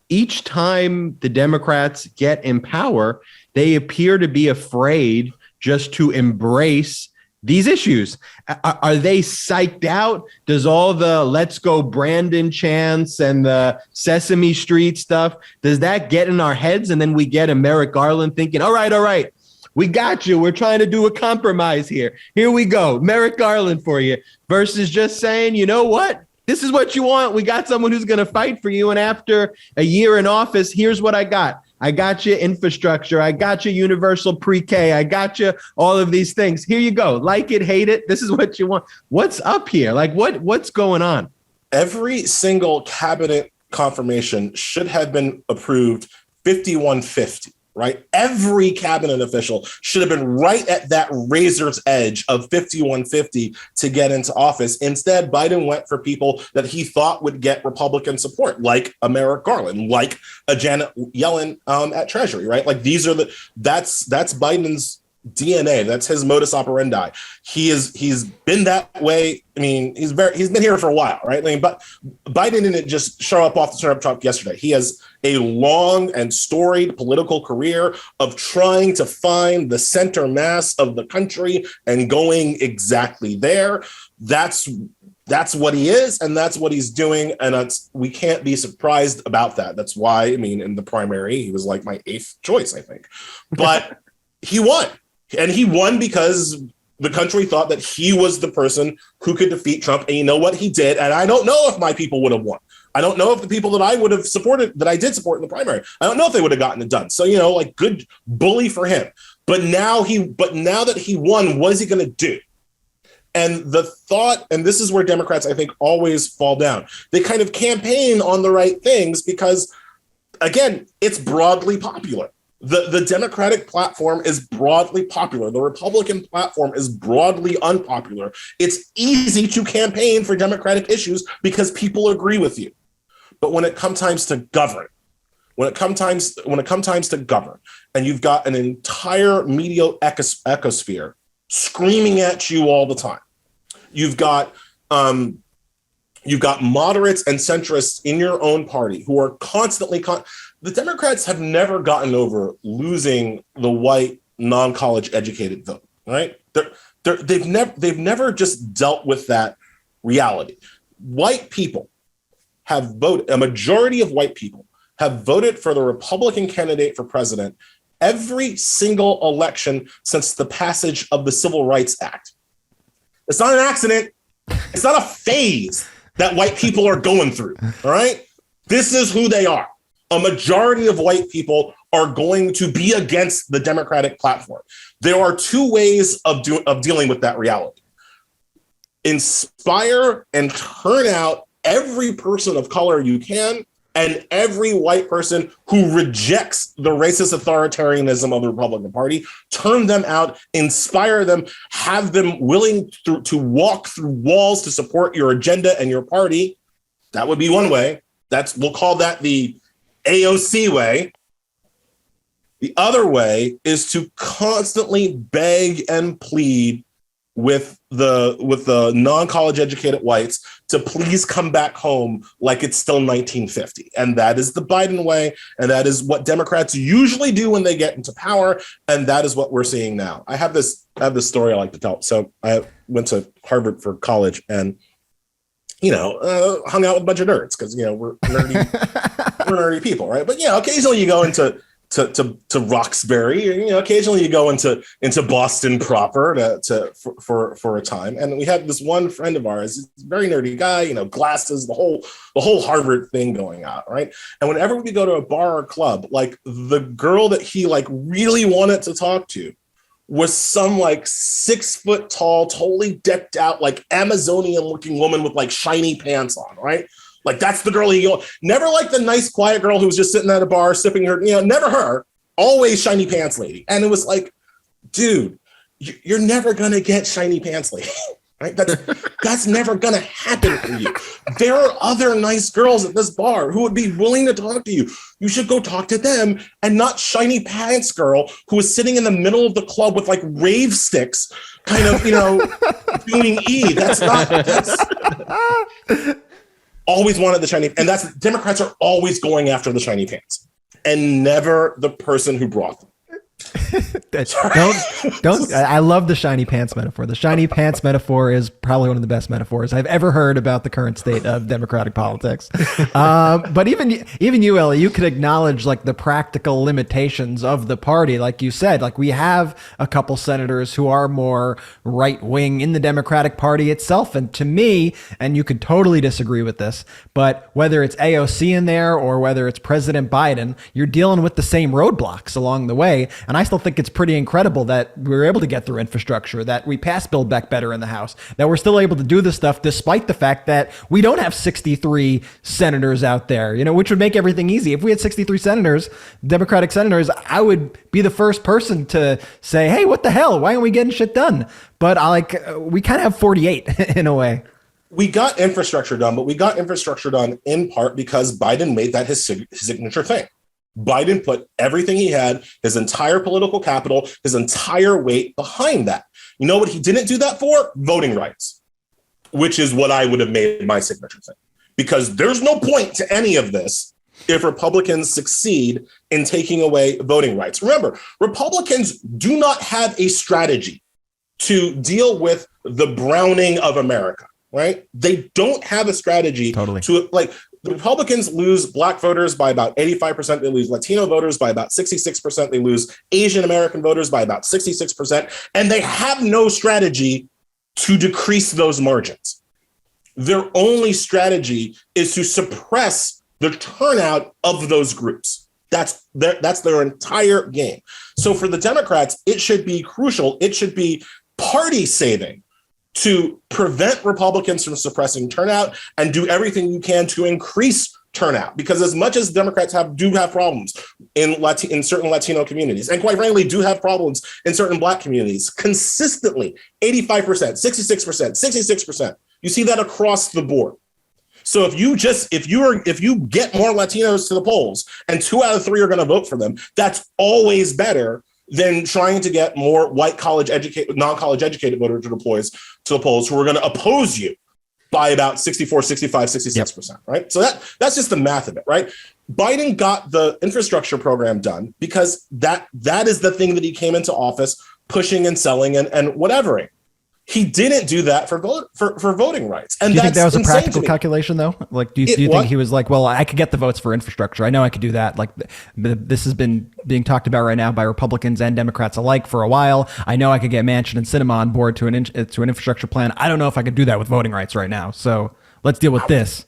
each time the Democrats get in power, they appear to be afraid just to embrace these issues. Are they psyched out? Does all the let's go Brandon chants and the Sesame Street stuff, does that get in our heads? And then we get a Merrick Garland thinking, all right, we got you. We're trying to do a compromise here. Here we go. Merrick Garland for you, versus just saying, you know what? This is what you want. We got someone who's going to fight for you. And after a year in office, here's what I got. I got you infrastructure. I got you universal pre-K. I got you all of these things. Here you go. Like it, hate it. This is what you want. What's up here? Like what's going on? Every single cabinet confirmation should have been approved 51-50. right? Every cabinet official should have been right at that razor's edge of 5150 to get into office. Instead, Biden went for people that he thought would get Republican support, like a Merrick Garland, like a Janet Yellen at Treasury, right? Like that's Biden's DNA. That's his modus operandi. He's been that way. I mean, he's been here for a while, right? I mean, but Biden didn't just show up off the turnip truck yesterday. He has a long and storied political career of trying to find the center mass of the country and going exactly there. That's what he is, and that's what he's doing, and we can't be surprised about that. That's why, I mean, in the primary, he was like my 8th choice, I think. But he won. And he won because the country thought that he was the person who could defeat Trump. And you know what? He did. And I don't know if my people would have won. I don't know if the people that I would have supported, that I did support in the primary, I don't know if they would have gotten it done. So, like, good bully for him. But now that he won, what is he going to do? And the thought, and this is where Democrats, I think, always fall down. They kind of campaign on the right things because, again, it's broadly popular. The Democratic platform is broadly popular. The Republican platform is broadly unpopular. It's easy to campaign for Democratic issues because people agree with you. But when it comes times to govern, and you've got an entire media ecosphere screaming at you all the time, you've got moderates and centrists in your own party who are constantly. The Democrats have never gotten over losing the white, non-college educated vote, right? They've never just dealt with that reality. White people have voted, a majority of white people have voted for the Republican candidate for president every single election since the passage of the Civil Rights Act. It's not an accident. It's not a phase that white people are going through, all right? This is who they are. A majority of white people are going to be against the Democratic platform. There are two ways of dealing with that reality. Inspire and turn out every person of color you can, and every white person who rejects the racist authoritarianism of the Republican Party. Turn them out, inspire them, have them willing to walk through walls to support your agenda and your party. That would be one way. We'll call that the AOC way. The other way is to constantly beg and plead with the non-college educated whites to please come back home like it's still 1950. And that is the Biden way. And that is what Democrats usually do when they get into power. And that is what we're seeing now. I have this story I like to tell. So I went to Harvard for college and hung out with a bunch of nerds because, we're nerdy people, right? But, occasionally you go into Roxbury, occasionally you go into Boston proper for a time. And we had this one friend of ours, he's a very nerdy guy, glasses, the whole Harvard thing going on, right? And whenever we go to a bar or club, like the girl that he really wanted to talk to was some 6 foot tall, totally decked out, Amazonian looking woman with shiny pants on, right? That's the girl never the nice, quiet girl who was just sitting at a bar sipping her, never her, always shiny pants lady. And it was dude, you're never going to get shiny pants lady, right? That's never going to happen for you. There are other nice girls at this bar who would be willing to talk to you. You should go talk to them and not shiny pants girl who is sitting in the middle of the club with rave sticks, kind of, doing E. That's always wanted the shiny, and that's Democrats are always going after the shiny pants and never the person who brought them. Don't. I love the shiny pants metaphor. The shiny pants metaphor is probably one of the best metaphors I've ever heard about the current state of Democratic politics. But even you, Elie, you could acknowledge the practical limitations of the party. Like you said, we have a couple senators who are more right wing in the Democratic Party itself. And to me, and you could totally disagree with this, but whether it's AOC in there or whether it's President Biden, you're dealing with the same roadblocks along the way. And I still think it's pretty incredible that we were able to get through infrastructure, that we passed Build Back Better in the House, that we're still able to do this stuff despite the fact that we don't have 63 senators out there, which would make everything easy. If we had 63 senators, Democratic senators, I would be the first person to say, hey, what the hell? Why aren't we getting shit done? But we kind of have 48 in a way. We got infrastructure done, but we got infrastructure done in part because Biden made that his signature thing. Biden put everything he had, his entire political capital, his entire weight behind that. You know what he didn't do that for? Voting rights, which is what I would have made my signature thing. Because there's no point to any of this if Republicans succeed in taking away voting rights. Remember, Republicans do not have a strategy to deal with the browning of America. Right? They don't have a strategy to the Republicans lose black voters by about 85%. They lose Latino voters by about 66%. They lose Asian American voters by about 66%. And they have no strategy to decrease those margins. Their only strategy is to suppress the turnout of those groups. That's their entire game. So for the Democrats, it should be crucial. It should be party saving to prevent Republicans from suppressing turnout and do everything you can to increase turnout. Because as much as Democrats do have problems in certain Latino communities, and quite frankly, do have problems in certain Black communities, consistently 85%, 66%, 66%. You see that across the board. So if you get more Latinos to the polls and 2 out of 3 are going to vote for them, that's always better than trying to get more white non-college educated voters to the polls who are going to oppose you by about 64, 65, 66%, right? So that's just the math of it, right? Biden got the infrastructure program done because that is the thing that he came into office pushing and selling and whatevering. He didn't do that for voting rights. And do you think that was a practical calculation, though? Like, do you think he was like, well, I could get the votes for infrastructure. I know I could do that. Like, this has been being talked about right now by Republicans and Democrats alike for a while. I know I could get Manchin and Sinema on board to an infrastructure plan. I don't know if I could do that with voting rights right now. So let's deal with this.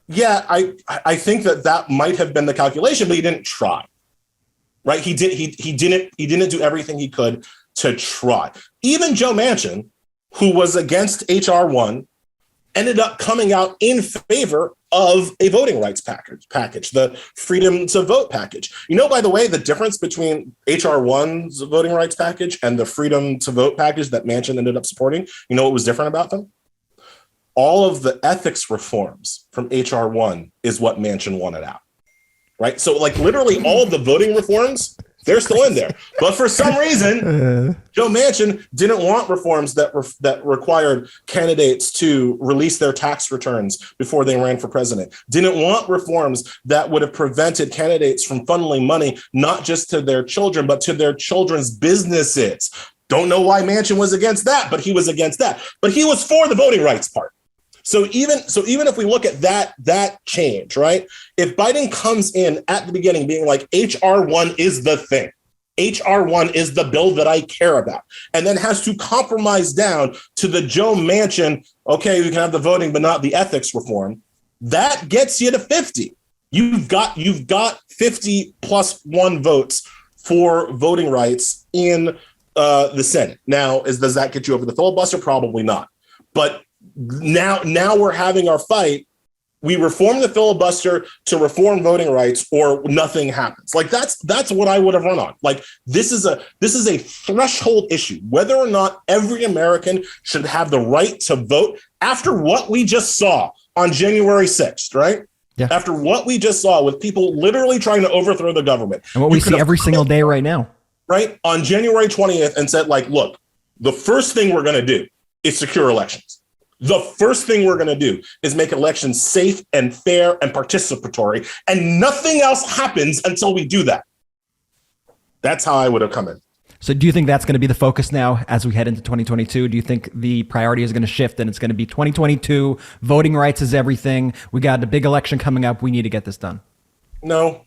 Yeah, I think that might have been the calculation, but he didn't try. Right? He didn't do everything he could to try. Even Joe Manchin, who was against H.R. 1, ended up coming out in favor of a voting rights package, the freedom to vote package. By the way, the difference between H.R. 1's voting rights package and the freedom to vote package that Manchin ended up supporting, what was different about them? All of the ethics reforms from H.R. 1 is what Manchin wanted out, right? So literally all of the voting reforms, they're still in there. But for some reason, Joe Manchin didn't want reforms that required candidates to release their tax returns before they ran for president. Didn't want reforms that would have prevented candidates from funneling money, not just to their children, but to their children's businesses. Don't know why Manchin was against that, but he was against that. But he was for the voting rights part. So even if we look at that change, right? If Biden comes in at the beginning being like, H.R. 1 is the thing, H.R. 1 is the bill that I care about, and then has to compromise down to the Joe Manchin, okay, we can have the voting, but not the ethics reform, that gets you to 50. You've got 50 plus 1 votes for voting rights in the Senate. Now, does that get you over the filibuster? Probably not. But now we're having our fight. We reform the filibuster to reform voting rights, or nothing happens. That's what I would have run on. This is a threshold issue, whether or not every American should have the right to vote after what we just saw on January 6th, right? Yeah. After what we just saw with people literally trying to overthrow the government. And what we see every single day right now. Right? On January 20th and said, look, the first thing we're going to do is secure elections. The first thing we're going to do is make elections safe and fair and participatory, and nothing else happens until we do that. That's how I would have come in. So do you think that's going to be the focus now as we head into 2022? Do you think the priority is going to shift and it's going to be 2022, voting rights is everything, we got a big election coming up, we need to get this done? No.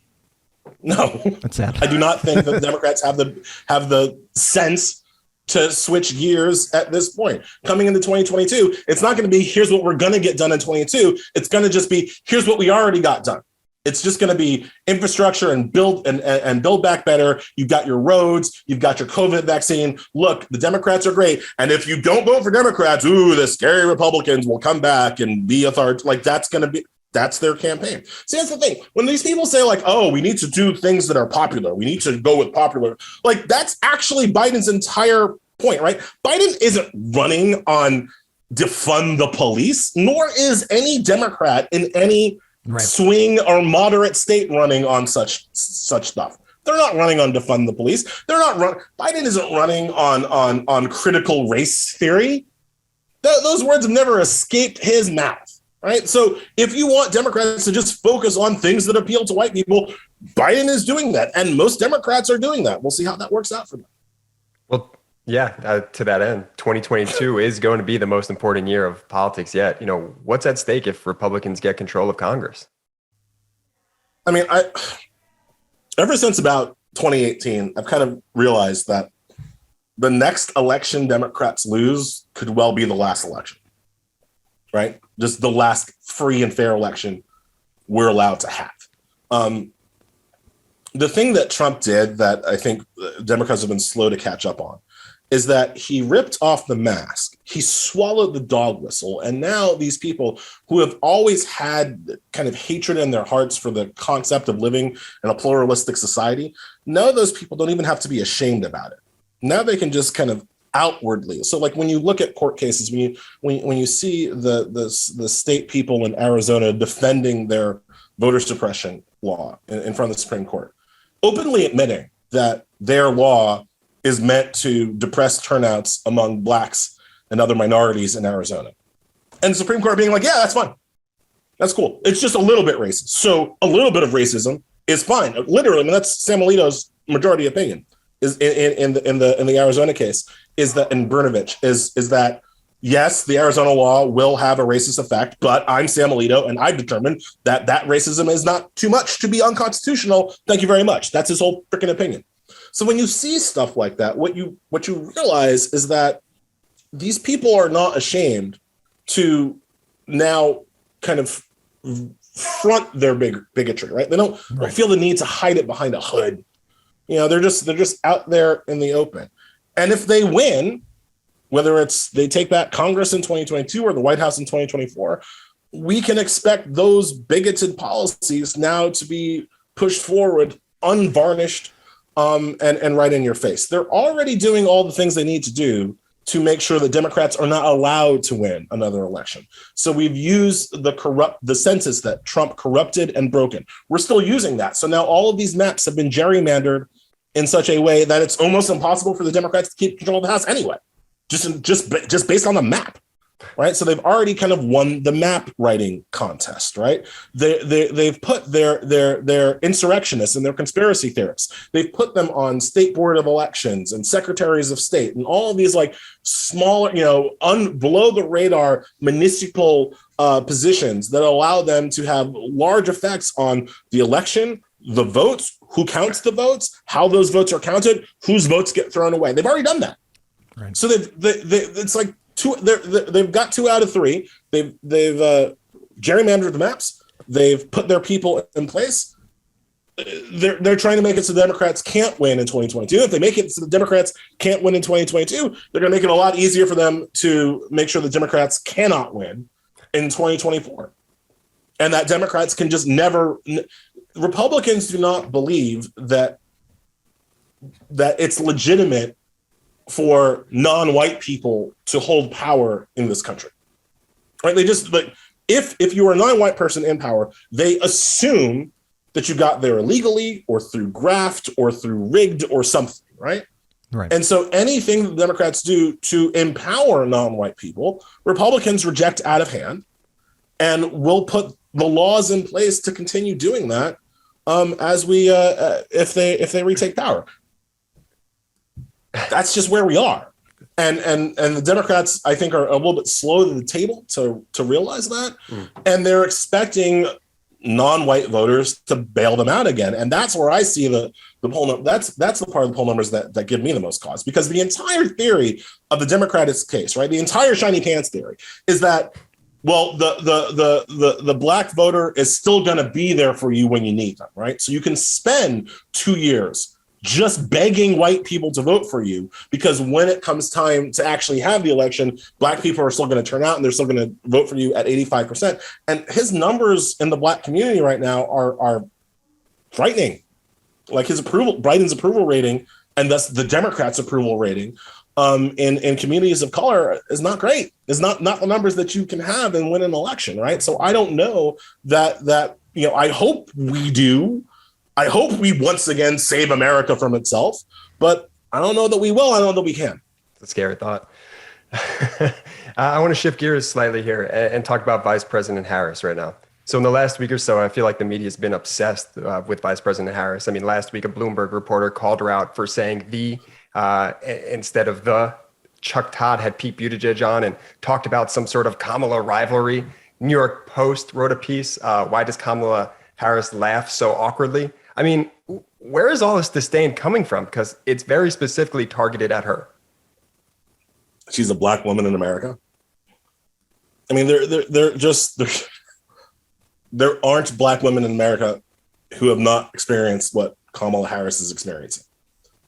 That's sad. I do not think that Democrats have the sense to switch gears at this point. Coming into 2022, it's not going to be, here's what we're going to get done in 22. It's going to just be, here's what we already got done. It's just going to be infrastructure and build and build back better. You've got your roads, you've got your COVID vaccine. Look, the Democrats are great. And if you don't vote for Democrats, the scary Republicans will come back and be authoritative. Like that's their campaign. See, that's the thing. When these people say like, oh, we need to do things that are popular, we need to go with popular, like that's actually Biden's entire point, right? Biden isn't running on defund the police, nor is any Democrat in any swing or moderate state running on such stuff. They're not running on defund the police. Biden isn't running on critical race theory. Those words have never escaped his mouth. Right. So if you want Democrats to just focus on things that appeal to white people, Biden is doing that. And most Democrats are doing that. We'll see how that works out for them. Well, yeah, to that end, 2022 is going to be the most important year of politics yet. What's at stake if Republicans get control of Congress? I mean, ever since about 2018, I've kind of realized that the next election Democrats lose could well be the last election. Right? Just the last free and fair election we're allowed to have. The thing that Trump did that I think Democrats have been slow to catch up on is that he ripped off the mask, he swallowed the dog whistle, and now these people who have always had kind of hatred in their hearts for the concept of living in a pluralistic society, now those people don't even have to be ashamed about it. Now they can just kind of outwardly. So like when you look at court cases, when you see the state people in Arizona defending their voter suppression law in front of the Supreme Court, openly admitting that their law is meant to depress turnouts among blacks and other minorities in Arizona. And the Supreme Court being like, yeah, that's fine. That's cool. It's just a little bit racist. So a little bit of racism is fine. Literally, I mean, that's Sam Alito's majority opinion is in the Arizona case, is that in Brnovich is that yes, the Arizona law will have a racist effect, but I'm Sam Alito and I've determined that racism is not too much to be unconstitutional. Thank you very much. That's his whole freaking opinion. So when you see stuff like that, what you realize is that these people are not ashamed to now kind of front their bigotry, right? They don't feel the need to hide it behind a hood. They're just out there in the open. And if they win, whether it's they take back Congress in 2022 or the White House in 2024, we can expect those bigoted policies now to be pushed forward unvarnished and right in your face. They're already doing all the things they need to do to make sure that Democrats are not allowed to win another election. So we've used the census that Trump corrupted and broken. We're still using that. So now all of these maps have been gerrymandered in such a way that it's almost impossible for the Democrats to keep control of the House anyway, just based on the map, right? So they've already kind of won the map writing contest, right? They've put their insurrectionists and their conspiracy theorists, they've put them on state board of elections and secretaries of state and all of these like smaller, below the radar municipal positions that allow them to have large effects on the election, the votes, who counts the votes, how those votes are counted, whose votes get thrown away. They've already done that. Right. So it's like they've got 2 out of 3. They've gerrymandered the maps. They've put their people in place. They're trying to make it so the Democrats can't win in 2022. If they make it so the Democrats can't win in 2022, they're going to make it a lot easier for them to make sure the Democrats cannot win in 2024. And that Democrats can just never. Republicans do not believe that it's legitimate for non-white people to hold power in this country, right? They just like if you are a non-white person in power, they assume that you got there illegally or through graft or through rigged or something, right? Right. And so anything the Democrats do to empower non-white people, Republicans reject out of hand, and will put the laws in place to continue doing that as we if they retake power. That's just where we are. And the Democrats, I think, are a little bit slow to the table to realize that. And they're expecting non-white voters to bail them out again. And that's where I see the poll. That's the part of the poll numbers that give me the most cause, because the entire theory of the Democratic case, right, the entire shiny pants theory is that Well, the black voter is still going to be there for you when you need them, right? So you can spend 2 years just begging white people to vote for you, because when it comes time to actually have the election, black people are still going to turn out and they're still going to vote for you at 85%. And his numbers in the black community right now are frightening. Like Biden's approval rating, and thus the Democrats' approval rating, in communities of color is not great. It's not the numbers that you can have and win an election, right? So I don't know that I hope we do. I hope we once again save America from itself, but I don't know that we will. I don't know that we can. It's a scary thought. I want to shift gears slightly here and talk about Vice President Harris right now. So in the last week or so, I feel like the media has been obsessed with Vice President Harris. I mean, last week, a Bloomberg reporter called her out for saying the instead of the. Chuck Todd had Pete Buttigieg on and talked about some sort of Kamala rivalry. New York Post wrote a piece, why does Kamala Harris laugh so awkwardly? I mean, where is all this disdain coming from? Because it's very specifically targeted at her. She's a black woman in America. I mean, there aren't black women in America who have not experienced what Kamala Harris is experiencing.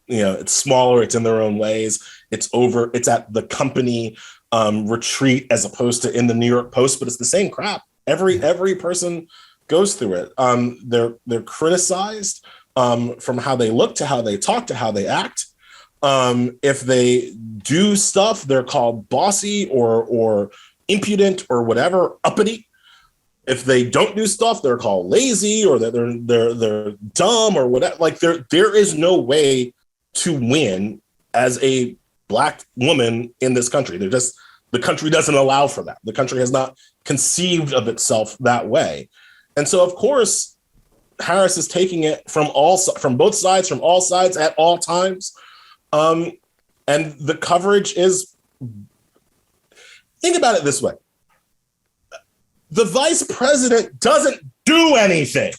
It's smaller, it's in their own ways, it's at the company retreat as opposed to in the New York Post, but it's the same crap. Every person goes through it. They're criticized from how they look to how they talk to how they act. If they do stuff, they're called bossy or impudent or whatever, uppity. If they don't do stuff, they're called lazy or that they're dumb or whatever. Like there is no way to win as a black woman in this country. The country doesn't allow for that. The country has not conceived of itself that way. And so, of course, Harris is taking it from both sides, from all sides at all times. And the coverage is, think about it this way. The vice president doesn't do anything.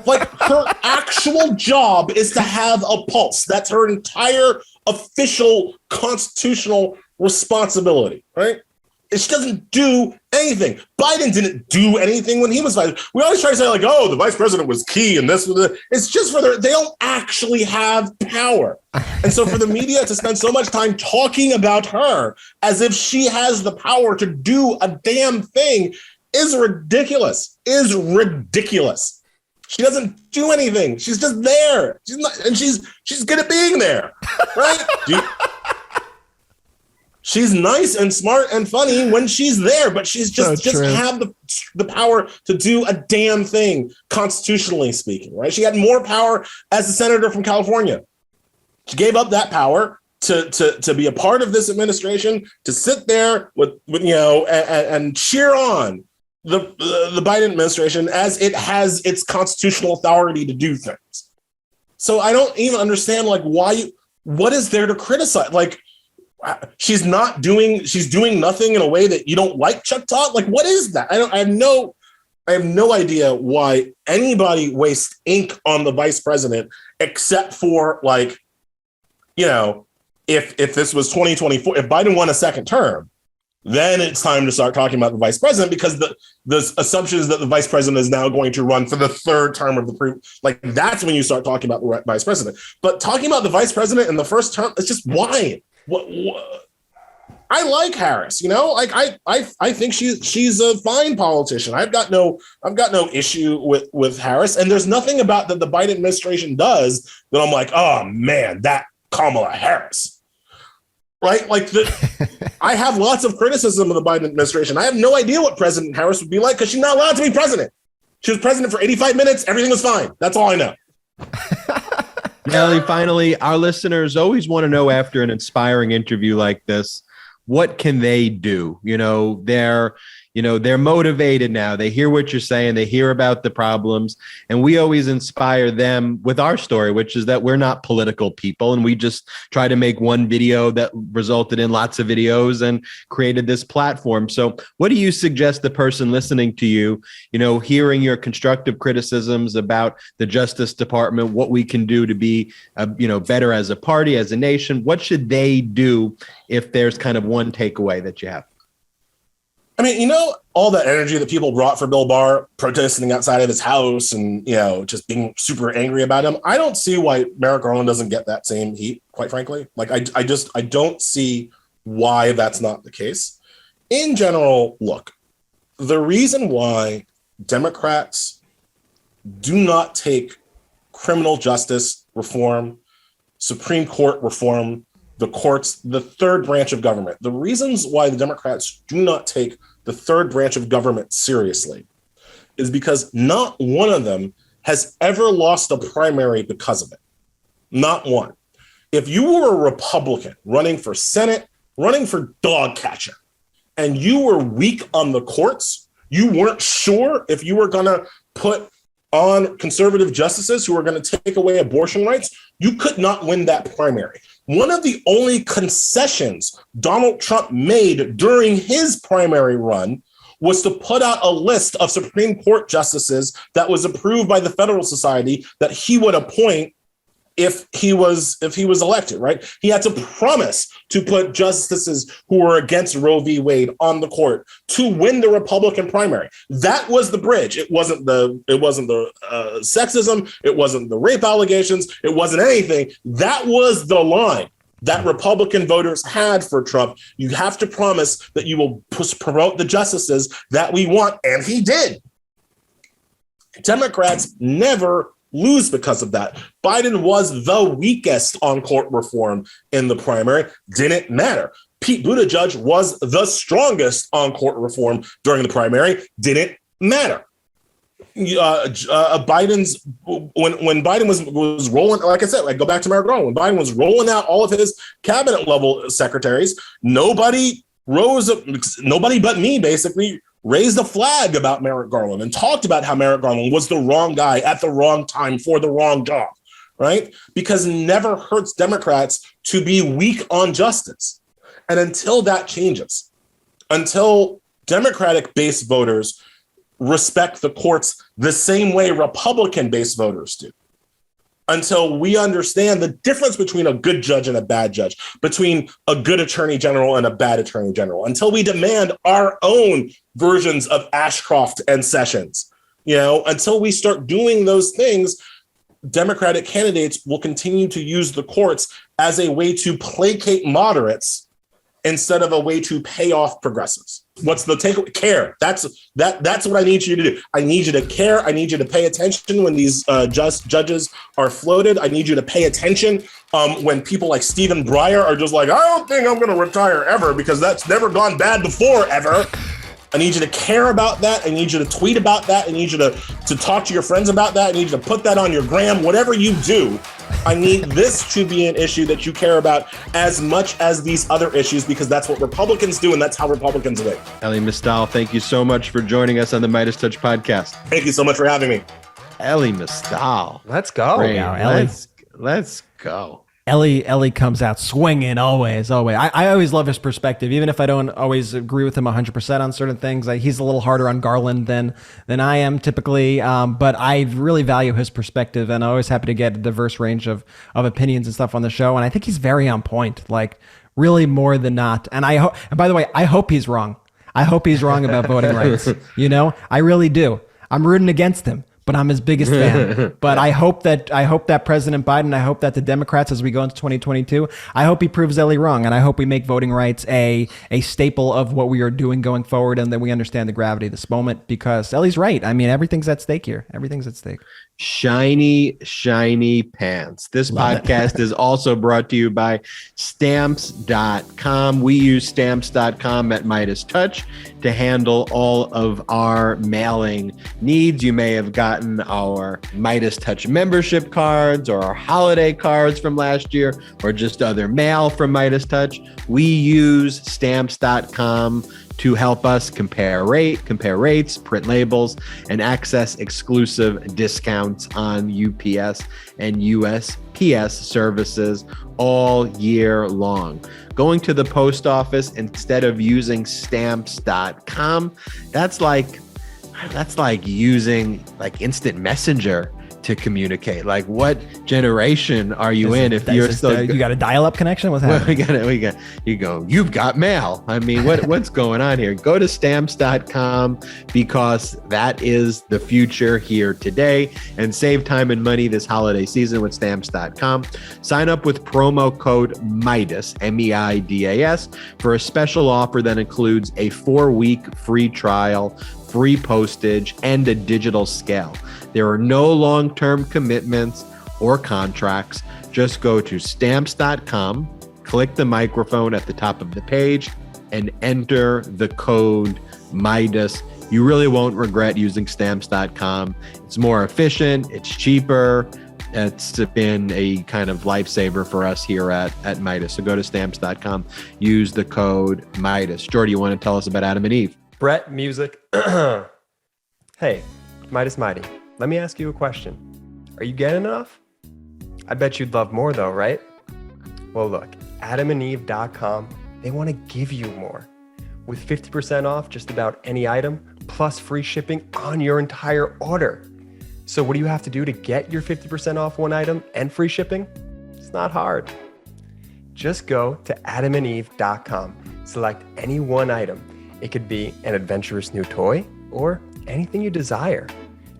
Like, her actual job is to have a pulse. That's her entire official constitutional responsibility, right? She doesn't do anything. Biden didn't do anything when he was vice. We always try to say like, oh, the vice president was key and this. It's just they don't actually have power. And so for the media to spend so much time talking about her as if she has the power to do a damn thing is ridiculous. She doesn't do anything. She's just there. She's good at being there, right? She's nice and smart and funny when she's there, but she's just have the power to do a damn thing, constitutionally speaking, right? She had more power as a senator from California. She gave up that power to be a part of this administration, to sit there with and cheer on the Biden administration as it has its constitutional authority to do things. So I don't even understand what is there to criticize? Like, she's doing nothing in a way that you don't like, Chuck Todd. Like, what is that? I have no idea why anybody wastes ink on the vice president, except for if this was 2024, if Biden won a second term, then it's time to start talking about the vice president, because the assumption is that the vice president is now going to run for the third term of that's when you start talking about the vice president. But talking about the vice president in the first term, it's just why? What? I like Harris, I think she's a fine politician. I've got no issue with Harris, and there's nothing about that the Biden administration does that I'm like, oh man, that Kamala Harris. Right? I have lots of criticism of the Biden administration. I have no idea what President Harris would be like because she's not allowed to be president. She was president for 85 minutes. Everything was fine. That's all I know. Elie, finally, our listeners always want to know, after an inspiring interview like this, what can they do? They're motivated now. They hear what you're saying. They hear about the problems. And we always inspire them with our story, which is that we're not political people. And we just try to make one video that resulted in lots of videos and created this platform. So what do you suggest the person listening to you, hearing your constructive criticisms about the Justice Department, what we can do to be, better as a party, as a nation? What should they do if there's kind of one takeaway that you have? I mean, all the energy that people brought for Bill Barr, protesting outside of his house and, just being super angry about him. I don't see why Merrick Garland doesn't get that same heat, quite frankly. Like, I don't see why that's not the case. In general, look, the reason why Democrats do not take criminal justice reform, Supreme Court reform, the courts, the third branch of government, the reasons why the Democrats do not take the third branch of government seriously is because not one of them has ever lost a primary because of it. Not one. If you were a Republican running for Senate, running for dog catcher, and you were weak on the courts, you weren't sure if you were going to put on conservative justices who were going to take away abortion rights, you could not win that primary. One of the only concessions Donald Trump made during his primary run was to put out a list of Supreme Court justices that was approved by the Federal Society that he would appoint if he was elected, right? He had to promise to put justices who were against Roe v. Wade on the court to win the Republican primary. That was the bridge. It wasn't the sexism. It wasn't the rape allegations. It wasn't anything. That was the line that Republican voters had for Trump. You have to promise that you will promote the justices that we want, and he did. Democrats never lose because of that. Biden was the weakest on court reform in the primary. Didn't matter. Pete Buttigieg was the strongest on court reform during the primary. Didn't matter. Biden's when Biden was rolling, like I said, like go back to Merrick Garland, when Biden was rolling out all of his cabinet level secretaries, nobody but me basically raised a flag about Merrick Garland and talked about how Merrick Garland was the wrong guy at the wrong time for the wrong job, right? Because it never hurts Democrats to be weak on justice. And until that changes, until Democratic-based voters respect the courts the same way Republican-based voters do, until we understand the difference between a good judge and a bad judge, between a good attorney general and a bad attorney general, until we demand our own versions of Ashcroft and Sessions, until we start doing those things, Democratic candidates will continue to use the courts as a way to placate moderates instead of a way to pay off progressives. What's the takeaway? Care. That's what I need you to do. I need you to care. I need you to pay attention when these judges are floated. I need you to pay attention when people like Stephen Breyer are just like, I don't think I'm going to retire ever because that's never gone bad before ever. I need you to care about that. I need you to tweet about that. I need you to talk to your friends about that. I need you to put that on your gram. Whatever you do, I need this to be an issue that you care about as much as these other issues, because that's what Republicans do, and that's how Republicans win. Elie Mystal, thank you so much for joining us on the MeidasTouch podcast. Thank you so much for having me. Elie Mystal. Let's go. Great. Wow, Elie. Let's go. Elie comes out swinging always. I always love his perspective, even if I don't always agree with him 100% on certain things. He's a little harder on Garland than I am typically, but I really value his perspective, and I'm always happy to get a diverse range of opinions and stuff on the show. And I think he's very on point, like really more than not. And and by the way, I hope he's wrong. I hope he's wrong about voting rights. I really do. I'm rooting against him, but I'm his biggest fan. But I hope that President Biden, I hope that the Democrats, as we go into 2022, I hope he proves Elie wrong, and I hope we make voting rights a staple of what we are doing going forward, and that we understand the gravity of this moment, because Elie's right. I mean, everything's at stake here. Everything's at stake. Shiny pants. This podcast is also brought to you by Stamps.com. We use Stamps.com at MeidasTouch to handle all of our mailing needs. You may have gotten our MeidasTouch membership cards or our holiday cards from last year, or just other mail from MeidasTouch. We use Stamps.com to help us compare rates, print labels, and access exclusive discounts on UPS and USPS services all year long. Going to the post office instead of using Stamps.com, that's like using like instant messenger to communicate. Like, what generation are you in if you're still you got a dial-up connection? What's happening? You've got mail. I mean, what's going on here? Go to stamps.com because that is the future here today, and save time and money this holiday season with stamps.com. Sign up with promo code MeidasTouch, MEIDAS, for a special offer that includes a 4-week free trial, free postage, and a digital scale. There are no long-term commitments or contracts. Just go to stamps.com, click the microphone at the top of the page, and enter the code Meidas. You really won't regret using stamps.com. It's more efficient, it's cheaper. It's been a kind of lifesaver for us here at Meidas. So go to stamps.com, use the code Meidas. Jordy, you want to tell us about Adam and Eve? Brett, music. Hey, Meidas Mighty, let me ask you a question. Are you getting enough? I bet you'd love more though, right? Well, look, adamandeve.com, they want to give you more. With 50% off just about any item, plus free shipping on your entire order. So what do you have to do to get your 50% off one item and free shipping? It's not hard. Just go to adamandeve.com, select any one item. It could be an adventurous new toy or anything you desire.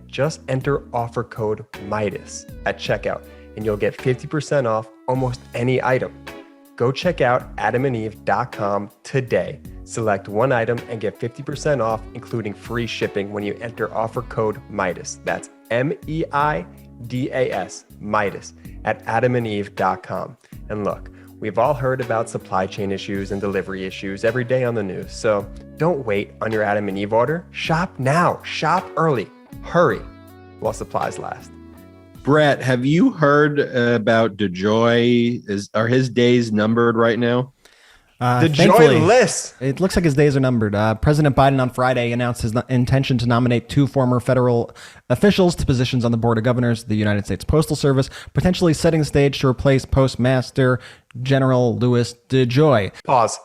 Just enter offer code Meidas at checkout and you'll get 50% off almost any item. Go check out adamandeve.com today. Select one item and get 50% off, including free shipping when you enter offer code Meidas. That's MEIDAS, Meidas, at adamandeve.com. And look, we've all heard about supply chain issues and delivery issues every day on the news. So don't wait on your Adam and Eve order. Shop now. Shop early. Hurry while supplies last. Brett, have you heard about DeJoy? Are his days numbered right now? DeJoy-less. It looks like his days are numbered. President Biden on Friday announced his intention to nominate 2 former federal officials to positions on the Board of Governors of the United States Postal Service, potentially setting the stage to replace Postmaster General Louis DeJoy. Pause.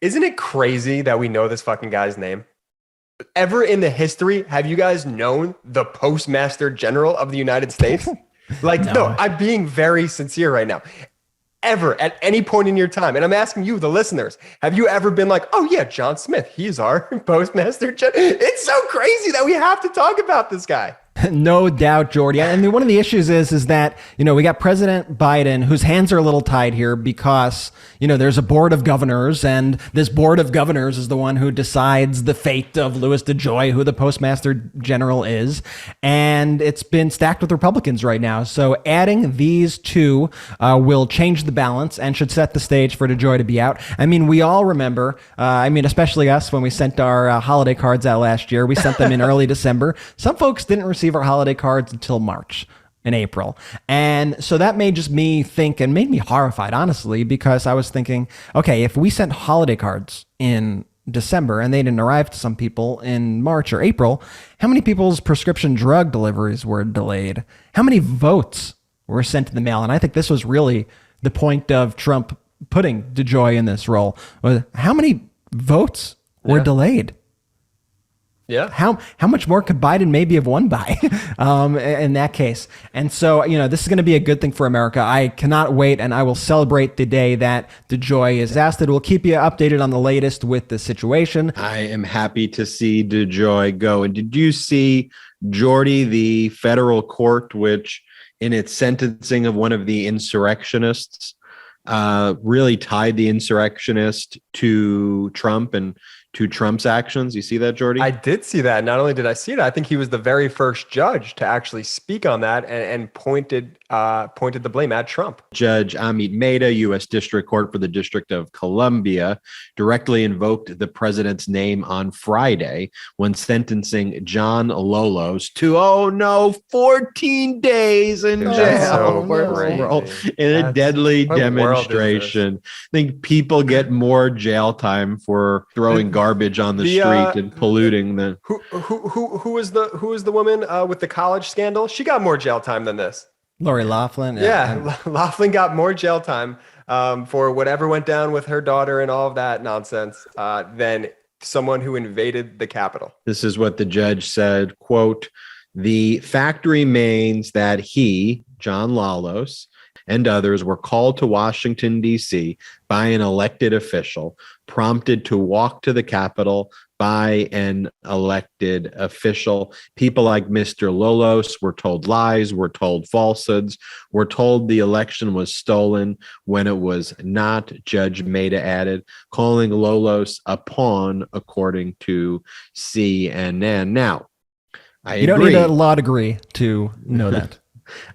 Isn't it crazy that we know this fucking guy's name? Ever in the history, have you guys known the Postmaster General of the United States? No, I'm being very sincere right now. Ever at any point in your time, and I'm asking you, the listeners, have you ever been like, oh yeah, John Smith, he's our Postmaster General? It's so crazy that we have to talk about this guy. No doubt, Jordy. And one of the issues is that, we got President Biden, whose hands are a little tied here because, there's a board of governors, and this board of governors is the one who decides the fate of Louis DeJoy, who the Postmaster General is. And it's been stacked with Republicans right now. So adding these two will change the balance and should set the stage for DeJoy to be out. I mean, we all remember, especially us, when we sent our holiday cards out last year, we sent them in early December. Some folks didn't receive our holiday cards until March and April. And so that made just me think, and made me horrified, honestly, because I was thinking, okay, if we sent holiday cards in December and they didn't arrive to some people in March or April, how many people's prescription drug deliveries were delayed? How many votes were sent in the mail? And I think this was really the point of Trump putting DeJoy in this role. How many votes were delayed? Yeah. How much more could Biden maybe have won by in that case? And so, this is going to be a good thing for America. I cannot wait, and I will celebrate the day that DeJoy is ousted. We'll keep you updated on the latest with the situation. I am happy to see DeJoy go. And did you see, Jordy, the federal court, which in its sentencing of one of the insurrectionists, really tied the insurrectionist to Trump and to Trump's actions? You see that, Jordy? I did see that. Not only did I see it, I think he was the very first judge to actually speak on that and pointed the blame at Trump. Judge Elie Mystal, U.S. District Court for the District of Columbia, directly invoked the president's name on Friday when sentencing John Lolos to, 14 days in jail in a deadly demonstration. I think people get more jail time for throwing garbage on the street and polluting the. Who is the woman with the college scandal? She got more jail time than this. Lori Loughlin. Yeah, Loughlin got more jail time for whatever went down with her daughter and all of that nonsense than someone who invaded the Capitol. This is what the judge said, quote, The fact remains that he, John Lalos, and others were called to Washington, D.C. by an elected official, prompted to walk to the Capitol by an elected official. People like Mr. Lalos were told lies, were told falsehoods, were told the election was stolen when it was not, Judge Maida added, calling Lalos a pawn, according to CNN. Now, You don't need a law degree to know that.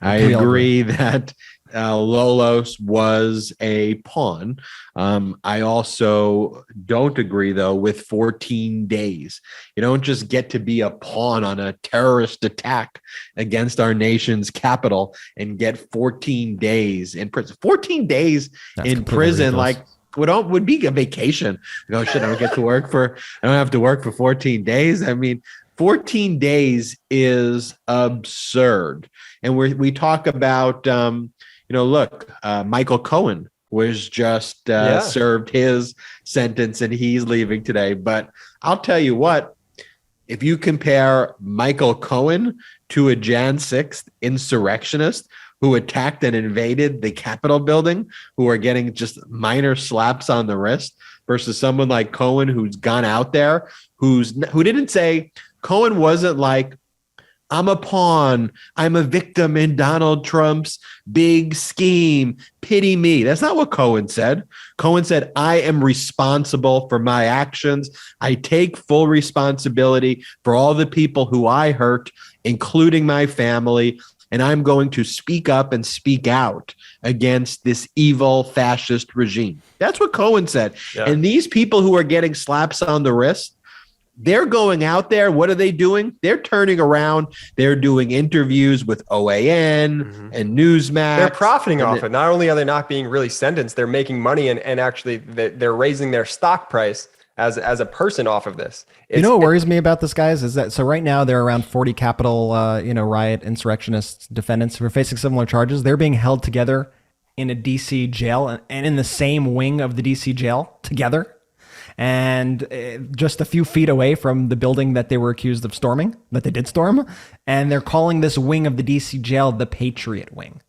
I agree that Lalos was a pawn. I also don't agree, though, with 14 days. You don't just get to be a pawn on a terrorist attack against our nation's capital and get 14 days in prison. 14 days in prison, like would be a vacation. Oh shit, I don't get to work I don't have to work for 14 days. I mean, 14 days is absurd. And we talk about, look, Michael Cohen was just served his sentence and he's leaving today. But I'll tell you what, if you compare Michael Cohen to a Jan 6th insurrectionist who attacked and invaded the Capitol building, who are getting just minor slaps on the wrist, versus someone like Cohen who's gone out there, who didn't say, Cohen wasn't like, I'm a pawn, I'm a victim in Donald Trump's big scheme, pity me. That's not what Cohen said. Cohen said, I am responsible for my actions. I take full responsibility for all the people who I hurt, including my family, and I'm going to speak up and speak out against this evil fascist regime. That's what Cohen said. Yeah. And these people who are getting slaps on the wrist, they're going out there. What are they doing? They're turning around. They're doing interviews with OAN and Newsmax. They're profiting off it. Not only are they not being really sentenced, they're making money and actually they're raising their stock price as a person off of this. What worries me about this, guys, is that so right now there are around 40 Capitol, riot insurrectionist defendants who are facing similar charges. They're being held together in a DC jail and in the same wing of the DC jail together. And just a few feet away from the building that they were accused of storming, that they did storm. And they're calling this wing of the DC jail the Patriot Wing.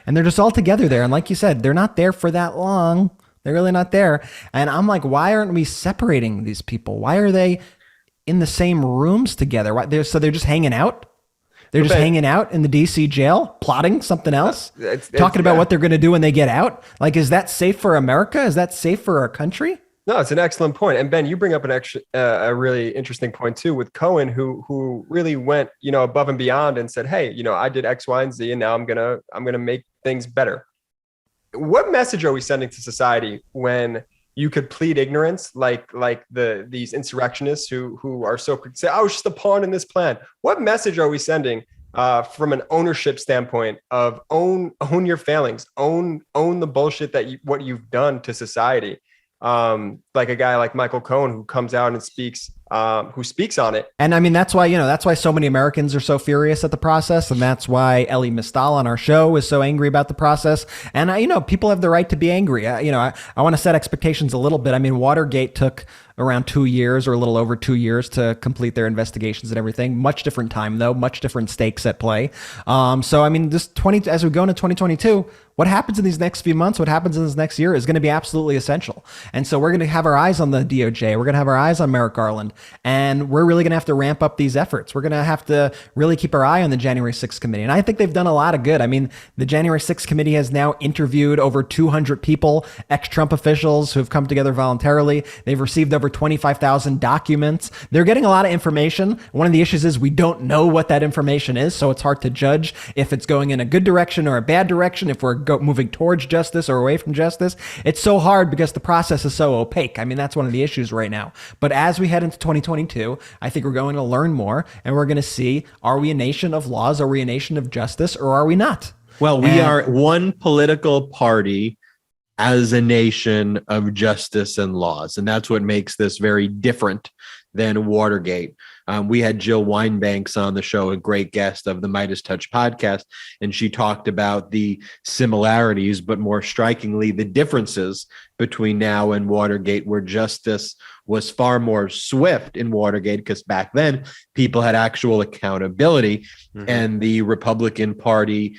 And they're just all together there. And like you said, they're not there for that long. They're really not there. And I'm like, why aren't we separating these people? Why are they in the same rooms together? So they're just hanging out? They're just hanging out in the DC jail, plotting something else, talking about what they're going to do when they get out? Like, is that safe for America? Is that safe for our country? No, it's an excellent point. And Ben, you bring up a really interesting point too with Cohen, who really went, above and beyond and said, hey, I did X, Y, and Z, and now I'm gonna make things better. What message are we sending to society when you could plead ignorance, like these insurrectionists who are so quick to say, I was just a pawn in this plan? What message are we sending from an ownership standpoint of own your failings, own the bullshit what you've done to society? Like a guy like Michael Cohen who comes out and speaks on it. And I mean, that's why so many Americans are so furious at the process. And that's why Elie Mystal on our show is so angry about the process. And people have the right to be angry. I want to set expectations a little bit. I mean, Watergate took around 2 years or a little over 2 years to complete their investigations and everything. Much different time though, much different stakes at play. So I mean, as we go into 2022, what happens in these next few months, what happens in this next year is going to be absolutely essential. And so we're going to have our eyes on the DOJ. We're going to have our eyes on Merrick Garland. And we're really going to have to ramp up these efforts. We're going to have to really keep our eye on the January 6th committee. And I think they've done a lot of good. I mean, the January 6th committee has now interviewed over 200 people, ex-Trump officials who have come together voluntarily. They've received over 25,000 documents. They're getting a lot of information. One of the issues is we don't know what that information is. So it's hard to judge if it's going in a good direction or a bad direction, if we're moving towards justice or away from justice. It's so hard because the process is so opaque. I mean, that's one of the issues right now. But as we head into 2022, I think we're going to learn more and we're going to see, are we a nation of laws? Are we a nation of justice or are we not? Well, we are one political party as a nation of justice and laws. And that's what makes this very different than Watergate. We had Jill Wine-Banks on the show, a great guest of the MeidasTouch podcast, and she talked about the similarities, but more strikingly, the differences between now and Watergate, where justice was far more swift in Watergate, because back then people had actual accountability, and the Republican Party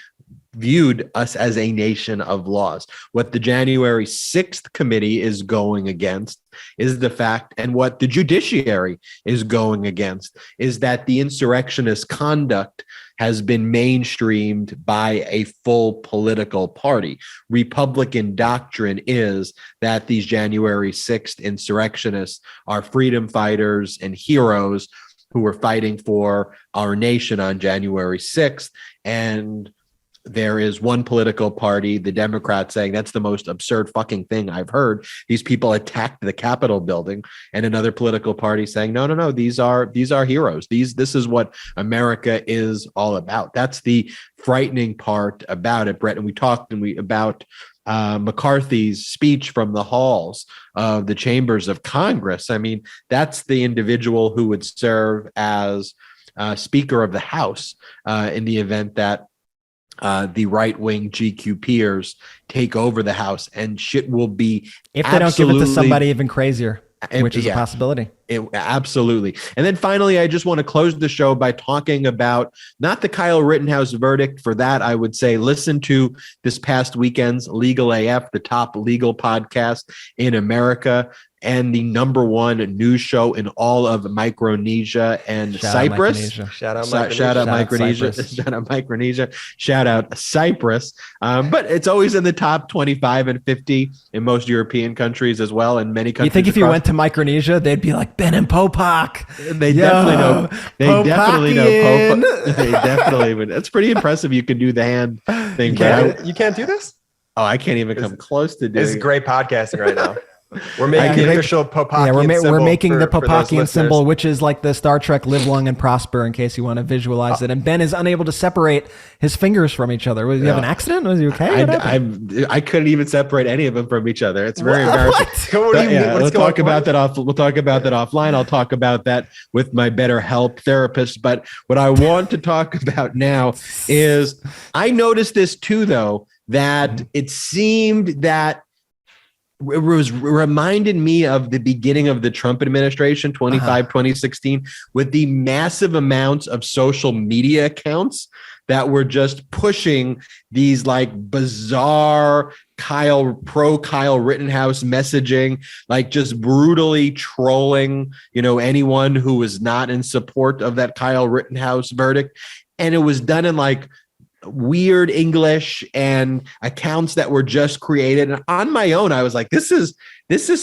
viewed us as a nation of laws. What the January 6th committee is going against is the fact, and what the judiciary is going against, is that the insurrectionist conduct has been mainstreamed by a full political party. Republican doctrine is that these January 6th insurrectionists are freedom fighters and heroes who were fighting for our nation on January 6th. And there is one political party, the Democrats, saying that's the most absurd fucking thing I've heard. These people attacked the Capitol building, and another political party saying, no, these are heroes. This is what America is all about. That's the frightening part about it, Brett. And we talked about McCarthy's speech from the halls of the chambers of Congress. I mean, that's the individual who would serve as Speaker of the House in the event that the right-wing GQ peers take over the House, and shit will be if they don't give it to somebody even crazier, which is a possibility. Absolutely. And then finally, I just want to close the show by talking about not the Kyle Rittenhouse verdict. For that, I would say listen to this past weekend's Legal AF, the top legal podcast in America, and the number one news show in all of Micronesia and Cyprus. Shout out Micronesia. Shout out Micronesia. Shout out Cyprus. But it's always in the top 25 and 50 in most European countries as well, and many countries. You think if you went to Micronesia, they'd be like Ben and Popak? They definitely know. They definitely know Popak. They definitely would. It's pretty impressive. You can do the hand thing. You can't do this? Oh, I can't even come close to doing it. This is great podcasting right now. We're making the official Popakian symbol. We're making the for Popakian symbol, which is like the Star Trek "Live Long and Prosper," in case you want to visualize it. And Ben is unable to separate his fingers from each other. Was you have an accident? Was he okay? I couldn't even separate any of them from each other. It's very embarrassing. What do you mean? We'll talk about that offline. I'll talk about that with my BetterHelp therapist. But what I want to talk about now is I noticed this too, though, that it seemed that it was reminded me of the beginning of the Trump administration, 2016, with the massive amounts of social media accounts that were just pushing these like bizarre pro Kyle Rittenhouse messaging, like just brutally trolling, anyone who was not in support of that Kyle Rittenhouse verdict. And it was done in like weird English and accounts that were just created. And on my own, I was like, this is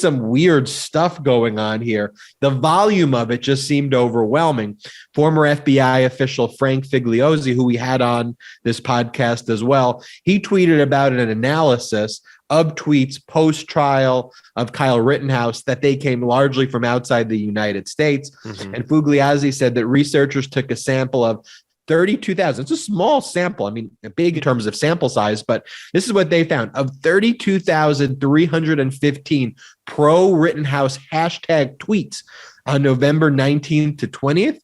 some weird stuff going on here. The volume of it just seemed overwhelming. Former FBI official Frank Figliozzi, who we had on this podcast as well, he tweeted about an analysis of tweets post-trial of Kyle Rittenhouse that they came largely from outside the United States. And Figliozzi said that researchers took a sample of 32,000. It's a small sample. I mean, big in terms of sample size, but this is what they found. Of 32,315 pro Rittenhouse hashtag tweets on November 19th to 20th,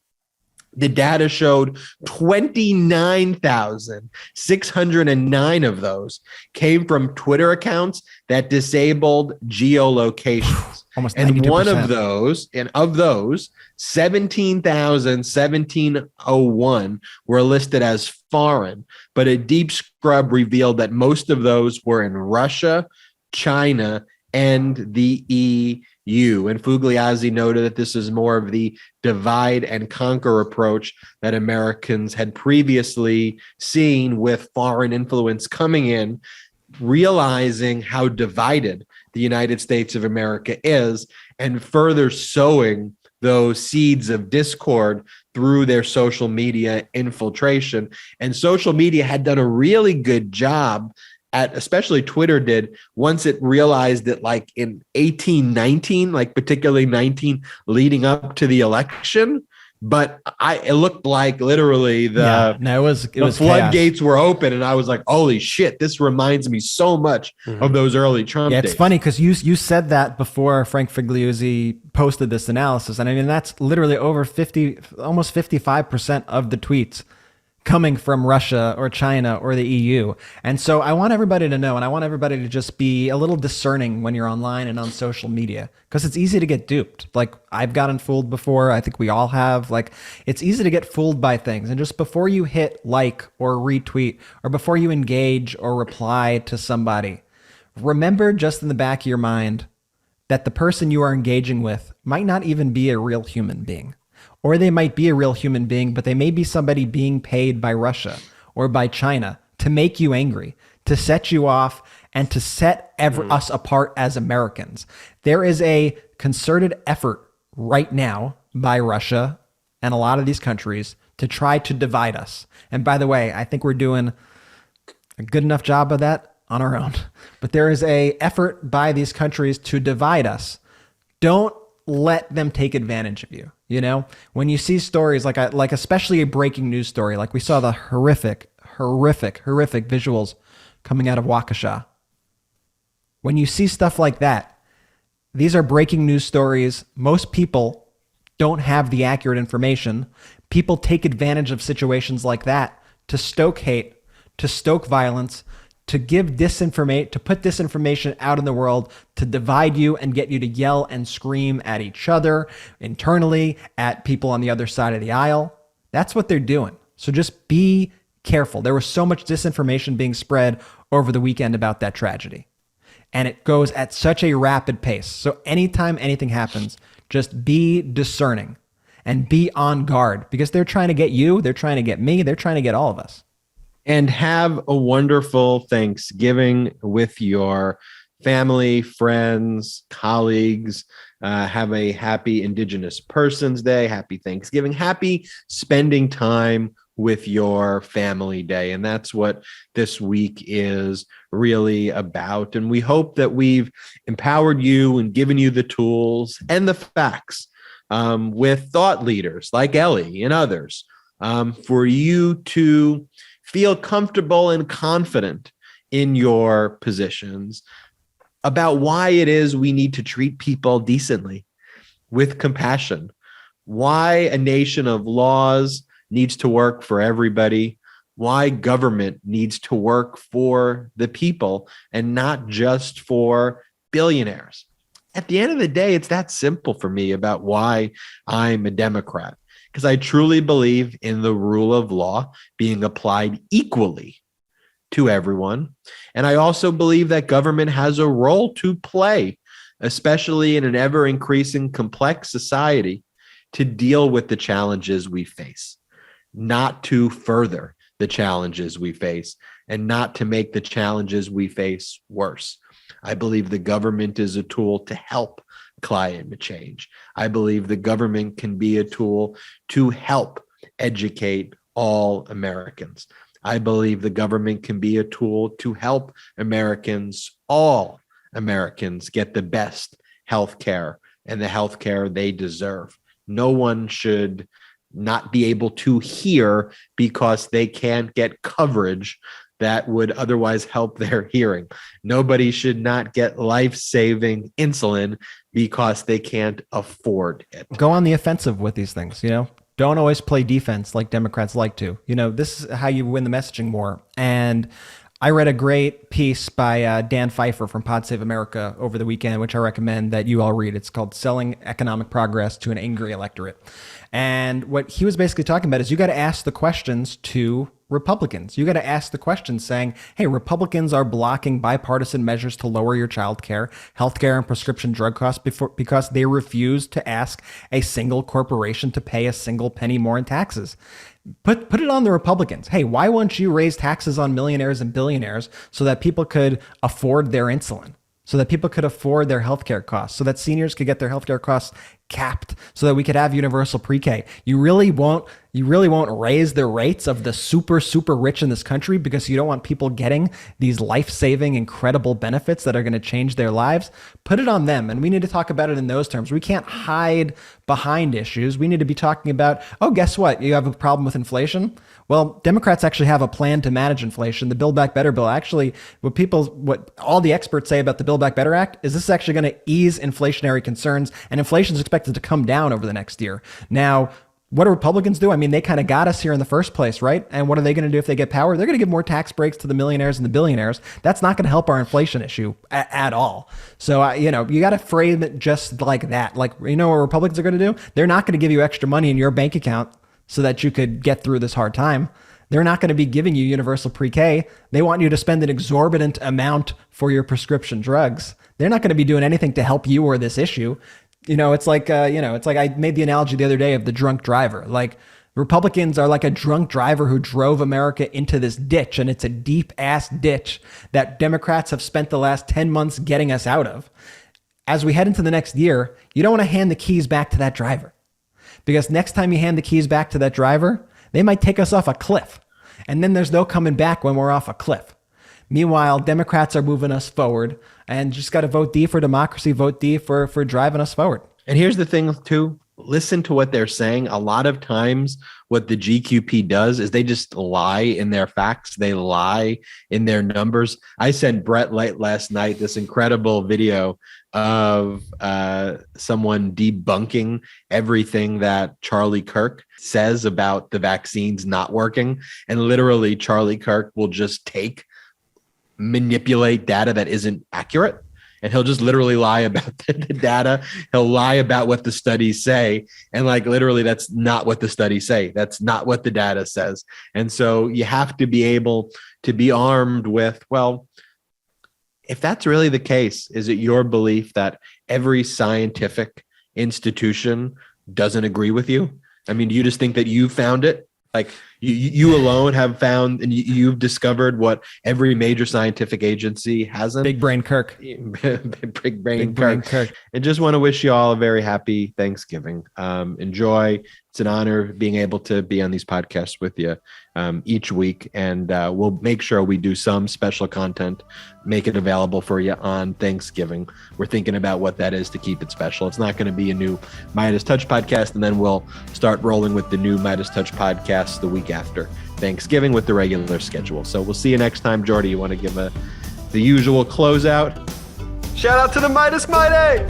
the data showed 29,609 of those came from Twitter accounts that disabled geolocations. Almost 92%. And one of those, 17,1701 were listed as foreign, but a deep scrub revealed that most of those were in Russia, China, and the EU. And Figliozzi noted that this is more of the divide and conquer approach that Americans had previously seen with foreign influence coming in, realizing how divided the United States of America is, and further sowing those seeds of discord through their social media infiltration. And social media had done a really good job at, especially Twitter did, once it realized that like in 1819, like particularly 19 leading up to the election, but it looked like literally the it was floodgates were open, and I was like, holy shit, this reminds me so much of those early Trump Yeah, days. it's funny because you said that before Frank Figliuzzi posted this analysis, and I mean that's literally over 50, almost 55% of the tweets coming from Russia or China or the EU. And so I want everybody to know, and I want everybody to just be a little discerning when you're online and on social media, because it's easy to get duped. Like I've gotten fooled before. I think we all have. Like it's easy to get fooled by things. And just before you hit like or retweet, or before you engage or reply to somebody, remember just in the back of your mind that the person you are engaging with might not even be a real human being. Or they might be a real human being, but they may be somebody being paid by Russia or by China to make you angry, to set you off, and to set us apart as Americans. There is a concerted effort right now by Russia and a lot of these countries to try to divide us. And by the way, I think we're doing a good enough job of that on our own. But there is a effort by these countries to divide us. Don't let them take advantage of you. You know, when you see stories like especially a breaking news story, like we saw the horrific visuals coming out of Waukesha. When you see stuff like that, these are breaking news stories. Most people don't have the accurate information. People take advantage of situations like that to stoke hate, to stoke violence, to give disinformation, to put disinformation out in the world, to divide you and get you to yell and scream at each other internally, at people on the other side of the aisle. That's what they're doing. So just be careful. There was so much disinformation being spread over the weekend about that tragedy. And it goes at such a rapid pace. So anytime anything happens, just be discerning and be on guard, because they're trying to get you, they're trying to get me, they're trying to get all of us. And have a wonderful Thanksgiving with your family, friends, colleagues. Have a happy Indigenous Persons Day, happy Thanksgiving, happy spending time with your family day. And that's what this week is really about. And we hope that we've empowered you and given you the tools and the facts with thought leaders like Elie and others for you to feel comfortable and confident in your positions about why it is we need to treat people decently, with compassion, why a nation of laws needs to work for everybody, why government needs to work for the people and not just for billionaires. At the end of the day, it's that simple for me about why I'm a Democrat. Because I truly believe in the rule of law being applied equally to everyone. And I also believe that government has a role to play, especially in an ever-increasing complex society, to deal with the challenges we face, not to further the challenges we face, and not to make the challenges we face worse. I believe the government is a tool to help climate change. I believe the government can be a tool to help educate all Americans. I believe the government can be a tool to help Americans, all Americans, get the best health care and the health care they deserve. No one should not be able to hear because they can't get coverage that would otherwise help their hearing. Nobody should not get life-saving insulin because they can't afford it. Go on the offensive with these things, you know? Don't always play defense like Democrats like to. You know, this is how you win the messaging war. And I read a great piece by Dan Pfeiffer from Pod Save America over the weekend, which I recommend that you all read. It's called Selling Economic Progress to an Angry Electorate. And what he was basically talking about is you got to ask the questions to Republicans. You got to ask the question saying, hey, Republicans are blocking bipartisan measures to lower your child care, healthcare, and prescription drug costs because they refuse to ask a single corporation to pay a single penny more in taxes. Put it on the Republicans. Hey, why won't you raise taxes on millionaires and billionaires so that people could afford their insulin, so that people could afford their healthcare costs, so that seniors could get their healthcare costs capped, so that we could have universal pre-K? You really won't You really won't raise the rates of the super, super rich in this country because you don't want people getting these life-saving, incredible benefits that are going to change their lives. Put it on them. And we need to talk about it in those terms. We can't hide behind issues. We need to be talking about, oh, guess what? You have a problem with inflation? Well, Democrats actually have a plan to manage inflation. The Build Back Better bill, actually, what all the experts say about the Build Back Better Act is this is actually going to ease inflationary concerns, and inflation is expected to come down over the next year. Now, what do Republicans do? I mean, they kind of got us here in the first place, right? And what are they going to do if they get power? They're going to give more tax breaks to the millionaires and the billionaires. That's not going to help our inflation issue at all. So, you got to frame it just like that. Like, what Republicans are going to do? They're not going to give you extra money in your bank account so that you could get through this hard time. They're not going to be giving you universal pre-K. They want you to spend an exorbitant amount for your prescription drugs. They're not going to be doing anything to help you or this issue. It's like I made the analogy the other day of the drunk driver. Like, Republicans are like a drunk driver who drove America into this ditch, and it's a deep ass ditch that Democrats have spent the last 10 months getting us out of. As we head into the next year, you don't want to hand the keys back to that driver, because next time you hand the keys back to that driver, they might take us off a cliff, and then there's no coming back when we're off a cliff. Meanwhile, Democrats are moving us forward, and just got to vote D for democracy, vote D for driving us forward. And here's the thing, too. Listen to what they're saying. A lot of times what the GQP does is they just lie in their facts. They lie in their numbers. I sent Brett last night this incredible video of someone debunking everything that Charlie Kirk says about the vaccines not working. And literally Charlie Kirk will just manipulate data that isn't accurate. And he'll just literally lie about the data. He'll lie about what the studies say. And literally, that's not what the studies say. That's not what the data says. And so you have to be able to be armed with, well, if that's really the case, is it your belief that every scientific institution doesn't agree with you? I mean, do you just think that you found it? Like you alone have found, and you've discovered what every major scientific agency hasn't. Big brain Kirk. Big brain Kirk. And just want to wish you all a very happy Thanksgiving. Enjoy. It's an honor being able to be on these podcasts with you each week. And we'll make sure we do some special content, make it available for you on Thanksgiving. We're thinking about what that is to keep it special. It's not going to be a new MeidasTouch podcast, and then we'll start rolling with the new MeidasTouch podcast the week after Thanksgiving with the regular schedule. So we'll see you next time. Jordy, you want to give the usual closeout? Shout out to the Midas Mighty!